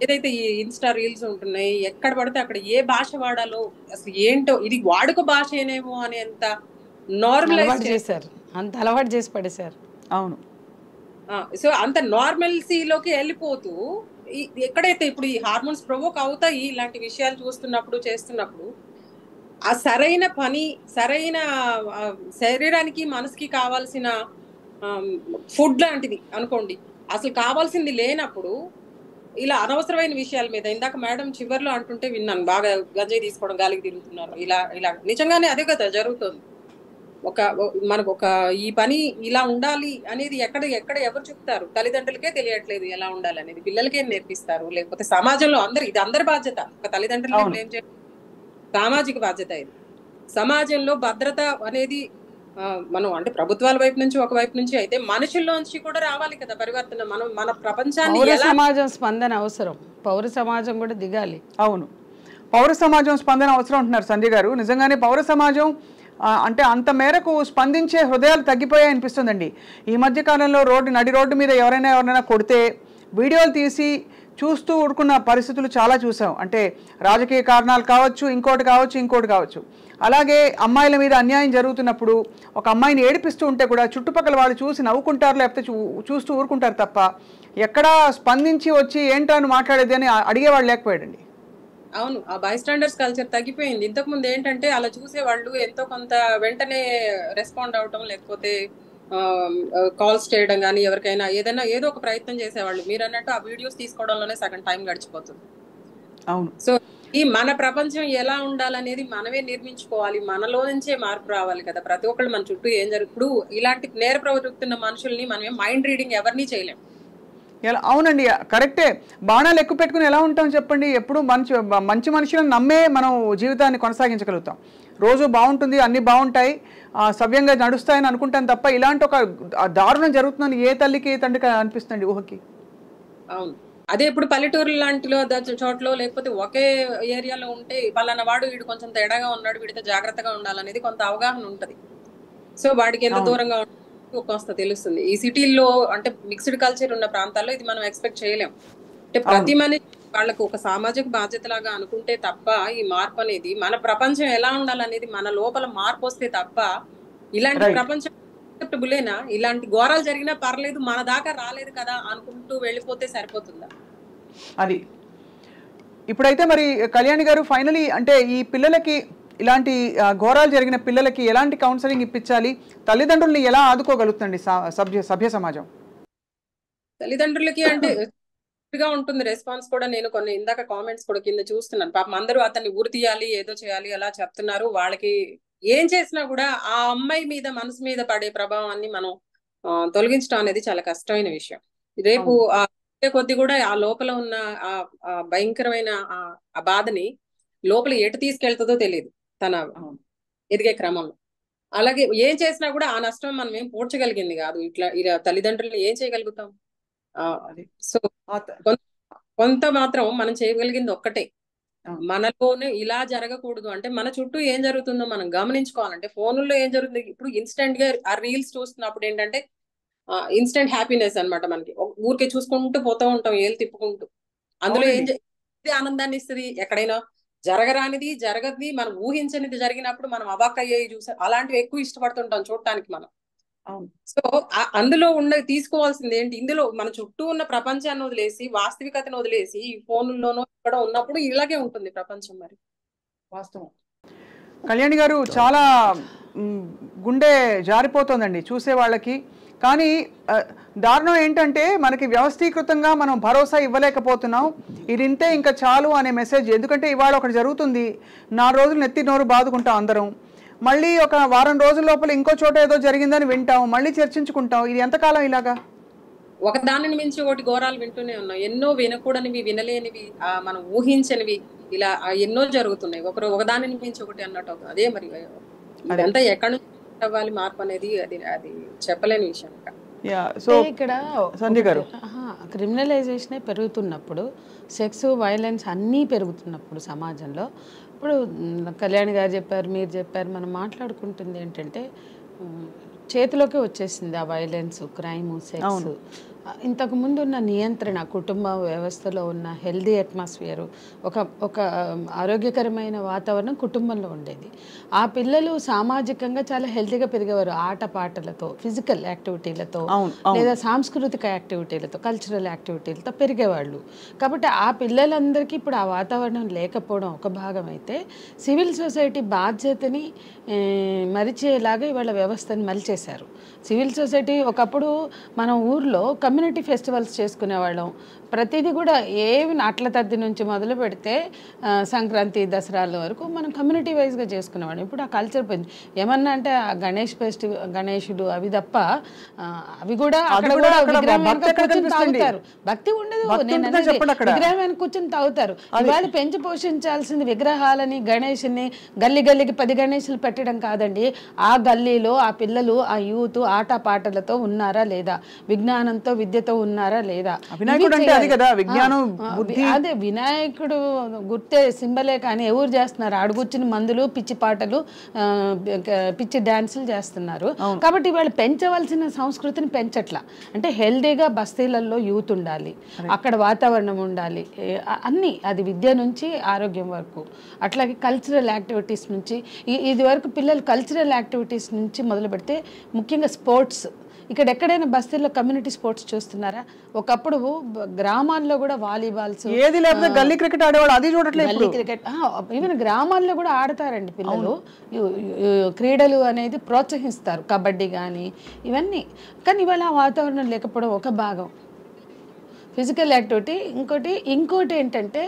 ఏదైతే ఈ ఇన్స్టా రీల్స్ ఉంటున్నాయి, ఎక్కడ పడితే అక్కడ ఏ భాష వాడాలో అసలు ఏంటో ఇది వాడుక భాష ఏనేమో అని ఎంత నార్మలైజ్ చేశారు, అంత అలవాటు చేసి పడేశారు. అవును. సో అంత నార్మల్సీలోకి వెళ్ళిపోతూ ఎక్కడైతే ఇప్పుడు ఈ హార్మోన్స్ ప్రొవోక్ అవుతాయి ఇలాంటి విషయాలు చూస్తున్నప్పుడు చేస్తున్నప్పుడు, ఆ సరైన పని సరైన శరీరానికి మనసుకి కావాల్సిన ఫుడ్ లాంటిది అనుకోండి అసలు కావాల్సింది లేనప్పుడు ఇలా అనవసరమైన విషయాల మీద, ఇందాక మేడం చివర్లో అంటుంటే విన్నాను, బాగా గంజాయి తీసుకోవడం, గాలికి తిరుగుతున్నారు, ఇలా నిజంగానే అదే కదా జరుగుతుంది. మనకు ఈ పని ఇలా ఉండాలి అనేది ఎక్కడ ఎవరు చెప్తారు? తల్లిదండ్రులకే తెలియట్లేదు ఎలా ఉండాలి అనేది. పిల్లలకే నేర్పిస్తారు? లేకపోతే సమాజంలో ఇది అందరి బాధ్యత. ఒక తల్లిదండ్రులు ఏం చేయడం సామాజిక బాధ్యత. ఇది సమాజంలో భద్రత అనేది మనం అంటే ప్రభుత్వాల వైపు నుంచి ఒకవైపు నుంచి అయితే మనుషుల్లోంచి కూడా రావాలి కదా పరివర్తన. మన ప్రపంచాన్ని సమాజం స్పందన అవసరం, పౌర సమాజం కూడా దిగాలి. అవును, పౌర సమాజం స్పందన అవసరం అంటున్నారు సంధ్య గారు. నిజంగానే పౌర సమాజం అంటే అంత మేరకు స్పందించే హృదయాలు తగ్గిపోయాయి అనిపిస్తుందండి. ఈ మధ్య కాలంలో నడి రోడ్డు మీద ఎవరైనా కొడితే వీడియోలు తీసి చూస్తూ ఊరుకున్న పరిస్థితులు చాలా చూసాం. అంటే రాజకీయ కారణాలు కావచ్చు, ఇంకోటి కావచ్చు. అలాగే అమ్మాయిల మీద అన్యాయం జరుగుతున్నప్పుడు ఒక అమ్మాయిని ఏడిపిస్తూ ఉంటే కూడా చుట్టుపక్కల వాళ్ళు చూసి నవ్వుకుంటారు, లేకపోతే చూస్తూ ఊరుకుంటారు తప్ప ఎక్కడా స్పందించి వచ్చి ఏంటని మాట్లాడేది అని అడిగేవాళ్ళు లేకపోయాడండి. అవును, ఆ బై స్టాండర్డ్స్ కల్చర్ తగ్గిపోయింది. ఇంతకుముందు ఏంటంటే అలా చూసేవాళ్ళు ఎంతో కొంత వెంటనే రెస్పాండ్ అవటం, లేకపోతే కాల్స్ చేయడం కానీ, ఎవరికైనా ఏదో ఒక ప్రయత్నం చేసేవాళ్ళు. మీరు అన్నట్టు ఆ వీడియోస్ తీసుకోవడంలోనే సగం టైం గడిచిపోతుంది. అవును. సో ఈ మన ప్రపంచం ఎలా ఉండాలనేది మనమే నిర్మించుకోవాలి, మనలో నుంచే మార్పు రావాలి కదా. ప్రతి ఒక్కళ్ళు మన చుట్టూ ఏం ఇప్పుడు ఇలాంటి నేర ప్రవృత్తున్న మనుషుల్ని మనమే మైండ్ రీడింగ్ ఎవరిని చేయలేం. అవునండి, కరెక్టే. బాణాలు ఎక్కువ పెట్టుకుని ఎలా ఉంటాం చెప్పండి? ఎప్పుడు మంచి మనుషులను నమ్మే మనం జీవితాన్ని కొనసాగించగలుగుతాం. రోజు బాగుంటుంది, అన్ని బాగుంటాయి, సవ్యంగా నడుస్తాయని అనుకుంటాం తప్ప ఇలాంటి ఒక దారుణం జరుగుతుందని ఏ తల్లికి ఏ తండ్రికి అనిపిస్తుంది ఊహకి? అవును, అదే ఇప్పుడు పల్లెటూరు లాంటిలో చోట్ల లేకపోతే ఒకే ఏరియాలో ఉంటే పలానా వాడు వీడు కొంచెం తేడాగా ఉన్నాడు, వీడితో జాగ్రత్తగా ఉండాలనేది కొంత అవగాహన ఉంటది. సో వాడికి ఎంత దూరంగా కొంత తెలుస్తుంది. ఈ సిటీల్లో అంటే మిక్స్డ్ కల్చర్ ఉన్న ప్రాంతాల్లో ఇది మనం ఎక్స్పెక్ట్ చేయలేం. అంటే ప్రతి మనిషి వాళ్ళకు ఒక సామాజిక బాధ్యత లాగా అనుకుంటే తప్ప ఈ మార్పు అనేది, మన ప్రపంచం ఎలా ఉండాలనేది మన లోపల మార్పు వస్తే తప్ప ఇలాంటి ప్రపంచం యాక్సెప్టబులేనా? ఇలాంటి ఘోరాలు జరిగినా పర్లేదు, మన దాకా రాలేదు కదా అనుకుంటూ వెళ్ళిపోతే సరిపోతుందా? అది ఇప్పుడైతే మరి కళ్యాణి గారు ఫైనలీ అంటే ఈ పిల్లలకి ఇలాంటి ఘోరాలు జరిగిన పిల్లలకి ఎలాంటి కౌన్సిలింగ్ ఇప్పించాలి? తల్లిదండ్రుల్ని ఎలా ఆదుకోగలుగుతుంది సభ్య సమాజం? తల్లిదండ్రులకి అంటే గా ఉంటుంది రెస్పాన్స్ కూడా. నేను కొన్ని ఇందాక కామెంట్స్ కూడా కింద చూస్తున్నాను. పాపం అందరూ అతన్ని ఊరి తీయాలి, ఏదో చేయాలి అలా చెప్తున్నారు. వాళ్ళకి ఏం చేసినా కూడా ఆ అమ్మాయి మీద మనసు మీద పడే ప్రభావాన్ని మనం తొలగించడం అనేది చాలా కష్టమైన విషయం. రేపు కొద్ది కూడా ఆ లోపల ఉన్న ఆ భయంకరమైన ఆ బాధని లోపల ఎటు తీసుకెళ్తుందో తెలియదు తన ఎదిగే క్రమంలో. అలాగే ఏం చేసినా కూడా ఆ నష్టం మనం ఏం పూడ్చగలిగింది కాదు. ఇలా తల్లిదండ్రులు ఏం చేయగలుగుతాం? సో కొంత మాత్రం మనం చేయగలిగింది ఒక్కటే, మనలోనే ఇలా జరగకూడదు అంటే మన చుట్టూ ఏం జరుగుతుందో మనం గమనించుకోవాలంటే ఫోన్లో ఏం జరుగుతుంది. ఇప్పుడు ఇన్స్టెంట్ గా ఆ రీల్స్ చూస్తున్నప్పుడు ఏంటంటే ఇన్స్టెంట్ హ్యాపీనెస్ అనమాట. మనకి ఊరికే చూసుకుంటూ పోతూ ఉంటాం ఏళ్ళు తిప్పుకుంటూ. అందులో ఏది ఆనందాన్ని ఇస్తుంది? ఎక్కడైనా జరగరానిది జరగది మనం ఊహించనిది జరిగినప్పుడు మనం అవాక్ అయ్యేవి చూసా అలాంటివి ఎక్కువ ఇష్టపడుతుంటాం చూడటానికి మనం. సో అందులో తీసుకోవాల్సింది ఏంటి? ఇందులో మన చుట్టూ ఉన్న ప్రపంచాన్ని వదిలేసి వాస్తవికతను వదిలేసి ఈ ఫోన్లోనో ఇక్కడ ఉన్నప్పుడు ఇలాగే ఉంటుంది ప్రపంచం. మరి వాస్తవం. కళ్యాణి గారు చాలా గుండె జారిపోతుందండి చూసే వాళ్ళకి. కానీ దారుణం ఏంటంటే మనకి వ్యవస్థీకృతంగా మనం భరోసా ఇవ్వలేకపోతున్నాం. ఇది ఇంతే ఇంకా చాలు అనే మెసేజ్. ఎందుకంటే ఇవాళ ఒకటి జరుగుతుంది, 4 రోజులు నెత్తి నోరు బాదుకుంటాం అందరం, మళ్ళీ ఒక వారం రోజుల లోపల ఇంకో చోట ఏదో జరిగిందని వింటాం, మళ్ళీ చర్చించుకుంటాం. ఇది ఎంతకాలం ఇలాగా? ఒక దానిని మించి ఒకటి ఘోరాలు వింటూనే ఉన్నాం. ఎన్నో వినకూడనివి, వినలేనివి, మనం ఊహించనివి ఇలా ఎన్నో జరుగుతున్నాయి. ఒక దానిని మించి ఒకటి అన్నట్టు అవుతుంది. అదే మరి ఇదంతా ఎక్కడి నుంచి అవ్వాలి మార్పు అనేది, అది చెప్పలేని విషయం. ఇక్కడ క్రిమినలైజేషనే పెరుగుతున్నప్పుడు, సెక్స్ వైలెన్స్ అన్నీ పెరుగుతున్నప్పుడు సమాజంలో, ఇప్పుడు కళ్యాణి గారు చెప్పారు, మీరు చెప్పారు, మనం మాట్లాడుకుంటుంది ఏంటంటే చేతిలోకి వచ్చేసింది ఆ వైలెన్స్, క్రైమ్, సెక్స్. ఇంతకుముందు ఉన్న నియంత్రణ, కుటుంబ వ్యవస్థలో ఉన్న హెల్దీ అట్మాస్ఫియరు, ఒక ఆరోగ్యకరమైన వాతావరణం కుటుంబంలో ఉండేది. ఆ పిల్లలు సామాజికంగా చాలా హెల్తీగా పెరిగేవారు. ఆటపాటలతో, ఫిజికల్ యాక్టివిటీలతో, లేదా సాంస్కృతిక యాక్టివిటీలతో, కల్చరల్ యాక్టివిటీలతో పెరిగేవాళ్ళు. కాబట్టి ఆ పిల్లలందరికీ ఇప్పుడు ఆ వాతావరణం లేకపోవడం ఒక భాగం అయితే, సివిల్ సొసైటీ బాధ్యతని మరిచేలాగా ఇవాళ వ్యవస్థను మలిచేశారు. సివిల్ సొసైటీ ఒకప్పుడు మన ఊర్లో కమ్యూనిటీ ఫెస్టివల్స్ చేసుకునేవాళ్ళం. ప్రతిదీ కూడా ఏవి అట్ల తద్ది నుంచి మొదలు పెడితే సంక్రాంతి, దసరాల వరకు మనం కమ్యూనిటీ వైజ్గా చేసుకునేవాళ్ళం. ఇప్పుడు ఆ కల్చర్ పోయింది. ఏమన్నా అంటే ఆ గణేష్ ఫెస్టివల్, గణేశుడు అవి తప్ప అవి కూడా తాగుతారు. భక్తి ఉండదు. విగ్రహం కూర్చొని తాగుతారు. ఇవాళ పెంచి పోషించాల్సింది విగ్రహాలని, గణేషుని గల్లీ గల్లీకి 10 గణేషులు పెట్టడం కాదండి. ఆ గల్లీలో ఆ పిల్లలు, ఆ యూత్ ఆట పాటలతో ఉన్నారా లేదా, విజ్ఞానంతో, విద్యతో ఉన్నారా లేదా. అదే వినాయకుడు గుర్తే సింబలే కానీ ఎవరు చేస్తున్నారు? అడుగుచ్చిన మందులు, పిచ్చి పాటలు, పిచ్చి డాన్సులు చేస్తున్నారు. కాబట్టి వాళ్ళు పెంచవలసిన సంస్కృతిని పెంచట్లా. అంటే హెల్దీగా బస్తీలలో యూత్ ఉండాలి, అక్కడ వాతావరణం ఉండాలి, అన్నీ, అది విద్య నుంచి ఆరోగ్యం వరకు. అట్లాగే కల్చరల్ యాక్టివిటీస్ నుంచి, ఇది వరకు పిల్లలు కల్చరల్ యాక్టివిటీస్ నుంచి మొదలు పెడితే ముఖ్యంగా స్పోర్ట్స్. ఇక్కడ ఎక్కడైనా బస్తీల్లో కమ్యూనిటీ స్పోర్ట్స్ చూస్తున్నారా? ఒకప్పుడు గ్రామాల్లో కూడా వాలీబాల్స్, ఏది లేకపోతే గల్లీ క్రికెట్ ఆడేవాళ్ళు, అది చూడట్లేదు. గల్లీ క్రికెట్ ఈవెన్ గ్రామాల్లో కూడా ఆడతారండి పిల్లలు. క్రీడలు అనేది ప్రోత్సహిస్తారు, కబడ్డీ కానీ ఇవన్నీ. కానీ ఇవాళ వాతావరణం లేకపోవడం ఒక భాగం. ఫిజికల్ యాక్టివిటీ ఇంకోటి ఏంటంటే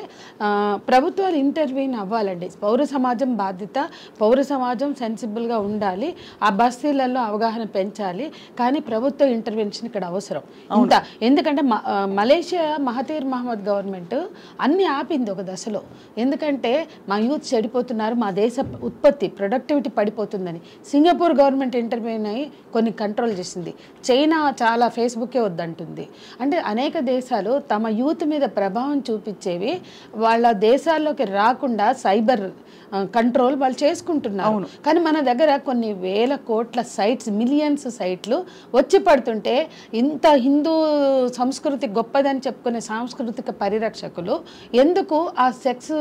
ప్రభుత్వాలు ఇంటర్వ్యూన్ అవ్వాలండి. పౌర సమాజం బాధ్యత, పౌర సమాజం సెన్సిబుల్గా ఉండాలి, ఆ బస్తీలలో అవగాహన పెంచాలి. కానీ ప్రభుత్వ ఇంటర్వెన్షన్ ఇక్కడ అవసరం ఇంత. ఎందుకంటే మలేషియా మహతీర్ మహమ్మద్ గవర్నమెంట్ అన్ని ఆపింది ఒక దశలో. ఎందుకంటే మా యూత్ చెడిపోతున్నారు, మా దేశ ఉత్పత్తి ప్రొడక్టివిటీ పడిపోతుందని. సింగపూర్ గవర్నమెంట్ ఇంటర్వ్యూన్ అయ్యి కొన్ని కంట్రోల్ చేసింది. చైనా చాలా ఫేస్బుక్కే వద్దంటుంది. అంటే అనేక దేశాలు తమ యూత్ మీద ప్రభావం చూపించేవి వాళ్ళ దేశాల్లోకి రాకుండా సైబర్ కంట్రోల్ వాళ్ళు చేసుకుంటున్నారు. కానీ మన దగ్గర కొన్ని వేల కోట్ల సైట్స్, మిలియన్స్ సైట్లు వచ్చి పడుతుంటే, ఇంత హిందూ సంస్కృతి గొప్పదని చెప్పుకునే సాంస్కృతిక పరిరక్షకులు ఎందుకు ఆ సెక్స్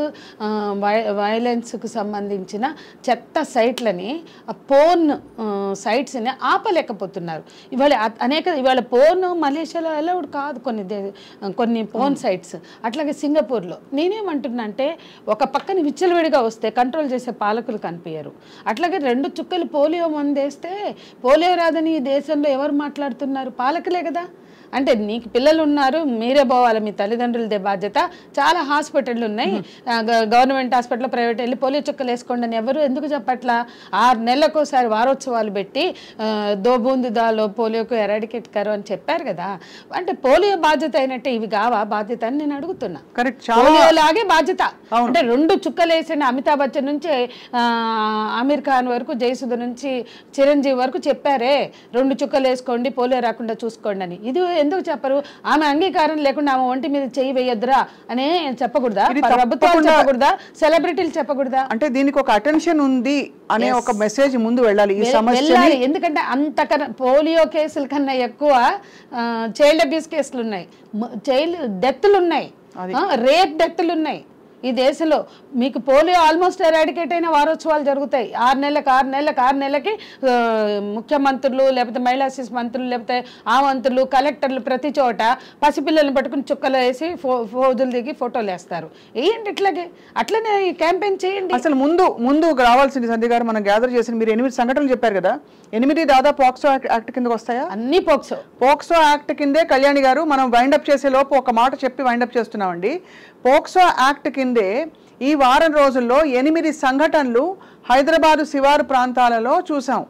వైలెన్స్కు సంబంధించిన చెత్త సైట్లని, పోర్న్ సైట్స్ని ఆపలేకపోతున్నారు? ఇవాళ పోర్న్ మలేషియాలో అలౌడ్ కాదు, కొన్ని పోర్న్ సైట్స్. అట్లాగే సింగపూర్లో. నేనేమంటున్నా అంటే, ఒక పక్కన విచ్చలవిడిగా వస్తే కంట్రోల్ చేసే పాలకులు కనిపించరు. అట్లాగే 2 చుక్కలు పోలియో మందేస్తే పోలియో రాదని ఈ దేశంలో ఎవరు మాట్లాడుతున్నారు? పాలకులే కదా. అంటే నీకు పిల్లలు ఉన్నారు, మీరే పోవాలి, మీ తల్లిదండ్రులదే బాధ్యత. చాలా హాస్పిటళ్ళు ఉన్నాయి, గవర్నమెంట్ హాస్పిటల్, ప్రైవేట్, వెళ్ళి పోలియో చుక్కలు వేసుకోండి అని ఎవరు ఎందుకు చెప్పట్లా? 6 నెలలకోసారి వారోత్సవాలు పెట్టి దో బూందు దాలో పోలియోకు ఎరాడికేట్ కరో అని చెప్పారు కదా. అంటే పోలియో బాధ్యత అయినట్టే ఇవి కావా బాధ్యత అని నేను అడుగుతున్నా. పోలియో లాగే బాధ్యత. అంటే 2 చుక్కలు వేసిన అమితాబ్ బచ్చన్ నుంచి ఆమీర్ ఖాన్ వరకు, జయసుధ నుంచి చిరంజీవి వరకు చెప్పారే 2 చుక్కలు వేసుకోండి, పోలియో రాకుండా చూసుకోండి అని. ఇది ఎందుకు చెప్పరు? ఆమె అంగీకారం లేకుండా ఆమె ఒంటి మీద చేయి వేయొద్దురా అనే చెప్పకూడదా? ప్రభుత్వాలు చెప్పకూడదా? సెలబ్రిటీలు చెప్పకూడదా? అంటే దీనికి ఒక అటెన్షన్ ఉంది అనే ఒక మెసేజ్ ముందు వెళ్ళాలి. ఎందుకంటే అంతకన్నా పోలియో కేసుల కన్నా ఎక్కువ చైల్డ్ అబ్యూస్ కేసులు ఉన్నాయి, చైల్డ్ డెత్లు ఉన్నాయి, రేప్ డెత్లు ఉన్నాయి ఈ దేశంలో. మీకు పోలియో ఆల్మోస్ట్ ఎరాడికేట్ అయిన వారోత్సవాలు జరుగుతాయి. 6 నెలలకి ముఖ్యమంత్రులు, లేకపోతే మహిళా శిశు మంత్రులు, లేకపోతే ఆ మంత్రులు, కలెక్టర్లు ప్రతి చోట పసిపిల్లల్ని పట్టుకుని చుక్కలు వేసి ఫోజులు దిగి ఫోటోలు వేస్తారు. వేయండి, అట్లనే క్యాంపెయిన్ చేయండి. అసలు ముందు రావాల్సింది సంధ్య గారు, మనం గ్యాదర్ చేసిన మీరు 8 సంఘటనలు చెప్పారు కదా, 8 దాదాపు పోక్సో యాక్ట్ కిందకి వస్తాయా? అన్ని పోక్సో యాక్ట్ కిందే. కళ్యాణి గారు, మనం వైండప్ చేసే లోపు ఒక మాట చెప్పి వైండప్ చేస్తున్నామండి. పోక్సో యాక్ట్ కిందే ఈ వారం రోజుల్లో 8 సంఘటనలు హైదరాబాదు శివారు ప్రాంతాలలో చూసాం.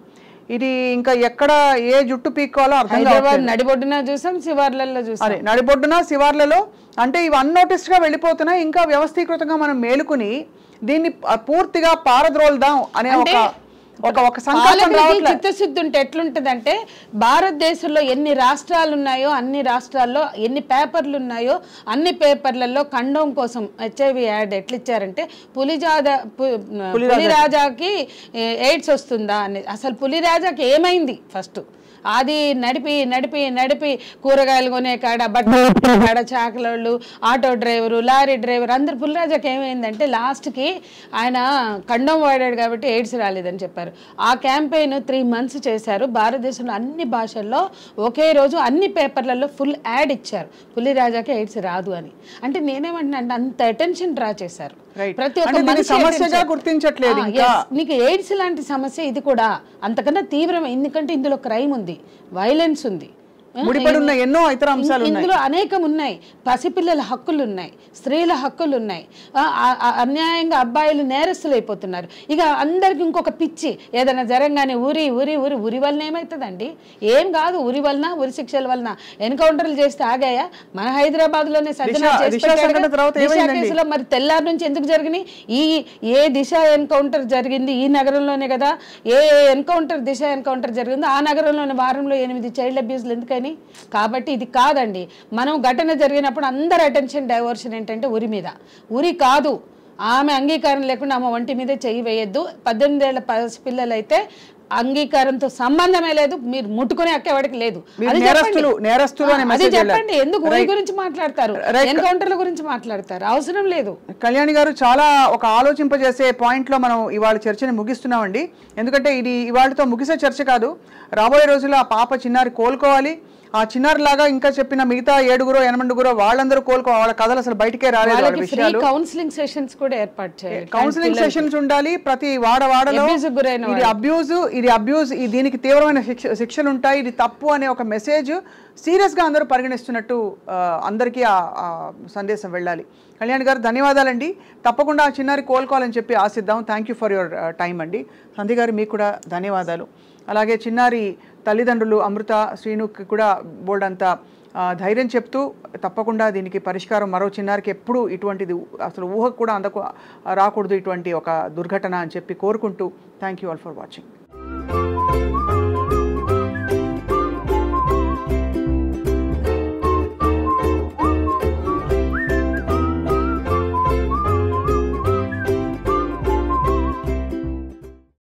ఇది ఇంకా ఎక్కడ ఏ జుట్టు పీక్కోవాలో అర్థం హైదరాబాద్ నడిబొడ్డున చూసాం, శివార్లలో చూసాం. అదే నడిబొడ్డున శివార్లలో అంటే ఇవి అన్నోటిస్డ్ గా వెళ్ళిపోతున్నాయి. ఇంకా వ్యవస్థీకృతంగా మనం మేలుకుని దీన్ని పూర్తిగా పారద్రోల్దాం అనే ఒక సంకల్పం రావట్లేదు. చిత్తశుద్ధి ఉంటే ఎట్లుంటదంటే, భారతదేశంలో ఎన్ని రాష్ట్రాలు ఉన్నాయో అన్ని రాష్ట్రాల్లో ఎన్ని పేపర్లు ఉన్నాయో అన్ని పేపర్లలో ఖండం కోసం HIV యాడ్ ఎట్లా ఇచ్చారంటే, పులిరాజాకి ఎయిడ్స్ వస్తుందా అని. అసలు పులిరాజాకి ఏమైంది ఫస్ట్ అది నడిపి నడిపి నడిపి కూరగాయలు కొనే కాడ, బట్టలు కాడ, చాకలోళ్ళు, ఆటో డ్రైవరు, లారీ డ్రైవర్ అందరు పులిరాజాకి ఏమైందంటే లాస్ట్కి ఆయన కండం వాడాడు కాబట్టి ఎయిడ్స్ రాలేదని చెప్పారు. ఆ క్యాంపెయిన్ 3 months చేశారు. భారతదేశంలో అన్ని భాషల్లో ఒకే రోజు అన్ని పేపర్లలో ఫుల్ యాడ్ ఇచ్చారు, పులిరాజాకి ఎయిడ్స్ రాదు అని. అంటే నేనేమంటున్నా అంటే అంత అటెన్షన్ డ్రా చేశారు. ప్రతి ఒక్క సమస్యగా గుర్తించట్లేదు. నీకు ఎయిడ్స్ లాంటి సమస్య ఇది కూడా అంతకన్నా తీవ్రమే, ఎందుకంటే ఇందులో క్రైమ్ ఉంది, వైలెన్స్ ఉంది, ముడిపడున్న ఎన్నో ఇతర అంశాలు ఇందులో అనేకం ఉన్నాయి. పసిపిల్లల హక్కులు ఉన్నాయి, స్త్రీల హక్కులు ఉన్నాయి. అన్యాయంగా అబ్బాయిలు నేరస్తులు అయిపోతున్నారు. ఇక అందరికి ఇంకొక పిచ్చి, ఏదైనా జరగగానే ఉరి ఉరి ఉరి ఉరి వలన ఏమవుతుందండి? ఏం కాదు, ఉరి వలన, ఉరి శిక్షల వలన ఎన్కౌంటర్లు చేస్తే ఆగాయా? మన హైదరాబాద్ లోనే కేసులో మరి తెల్లారి నుంచి ఎందుకు జరిగినాయి? ఏ దిశ ఎన్కౌంటర్ జరిగింది ఈ నగరంలోనే కదా. ఏ ఎన్కౌంటర్, దిశ ఎన్కౌంటర్ జరిగిందో ఆ నగరంలోనే వారంలో 8 చైల్డ్ అబ్యూస్లు ఎందుకని? కాబట్టి ఇది కాదండి. మనం ఘటన జరిగినప్పుడు అందరి అటెన్షన్ డైవర్షన్ ఏంటంటే ఉరి మీద. ఉరి కాదు, ఆమె అంగీకారం లేకుండా ఆమె ఒంటి మీద చెయ్యి వేయద్దు. 18 ఏళ్ల పిల్లలైతే అంగీకారంతో సంబంధమే లేదు, మీరు ముట్టుకునే అక్కేవాడికి లేదు. అది చెప్పండి. ఎందుకు ఉరి గురించి మాట్లాడతారు, ఎన్కౌంటర్ల గురించి మాట్లాడతారు? అవసరం లేదు. కళ్యాణి గారు, చాలా ఒక ఆలోచింపజేసే పాయింట్ లో మనం ఇవాళ చర్చని ముగిస్తున్నామండి. ఎందుకంటే ఇది ఇవాళతో ముగిసే చర్చ కాదు. రాబోయే రోజుల్లో ఆ పాప చిన్నారి కోలుకోవాలి. ఆ చిన్నారి లాగా ఇంకా చెప్పిన మిగతా 7 8 వాళ్ళందరూ కోలుకోవాలి. వాళ్ళ కథలు అసలు బయటకే రాలేదు. కౌన్సిలింగ్ సెషన్స్ కూడా ఏర్పాటు చేయాలి. కౌన్సిలింగ్ సెషన్స్ ఉండాలి ప్రతి వాడవాడలో. ఇది అబ్యూజ్, దీనికి తీవ్రమైన శిక్షలు ఉంటాయి, ఇది తప్పు అనే ఒక మెసేజ్ సీరియస్ గా అందరూ పరిగణిస్తున్నట్టు అందరికీ ఆ సందేశం వెళ్ళాలి. కళ్యాణ్ గారు, ధన్యవాదాలండి. తప్పకుండా ఆ చిన్నారి కోలుకోవాలని చెప్పి ఆశిద్దాం. Thank you for your time అండి. సంధ్య గారు, మీకు కూడా ధన్యవాదాలు. అలాగే చిన్నారి తల్లిదండ్రులు అమృత, శ్రీనుకి కూడా బోల్డ్ అంతా ధైర్యం చెప్తూ తప్పకుండా దీనికి పరిష్కారం, మరో చిన్నారికి ఎప్పుడు ఇటువంటిది అసలు ఊహకు కూడా రాకూడదు ఇటువంటి ఒక దుర్ఘటన అని చెప్పి కోరుకుంటూ thank you all for watching.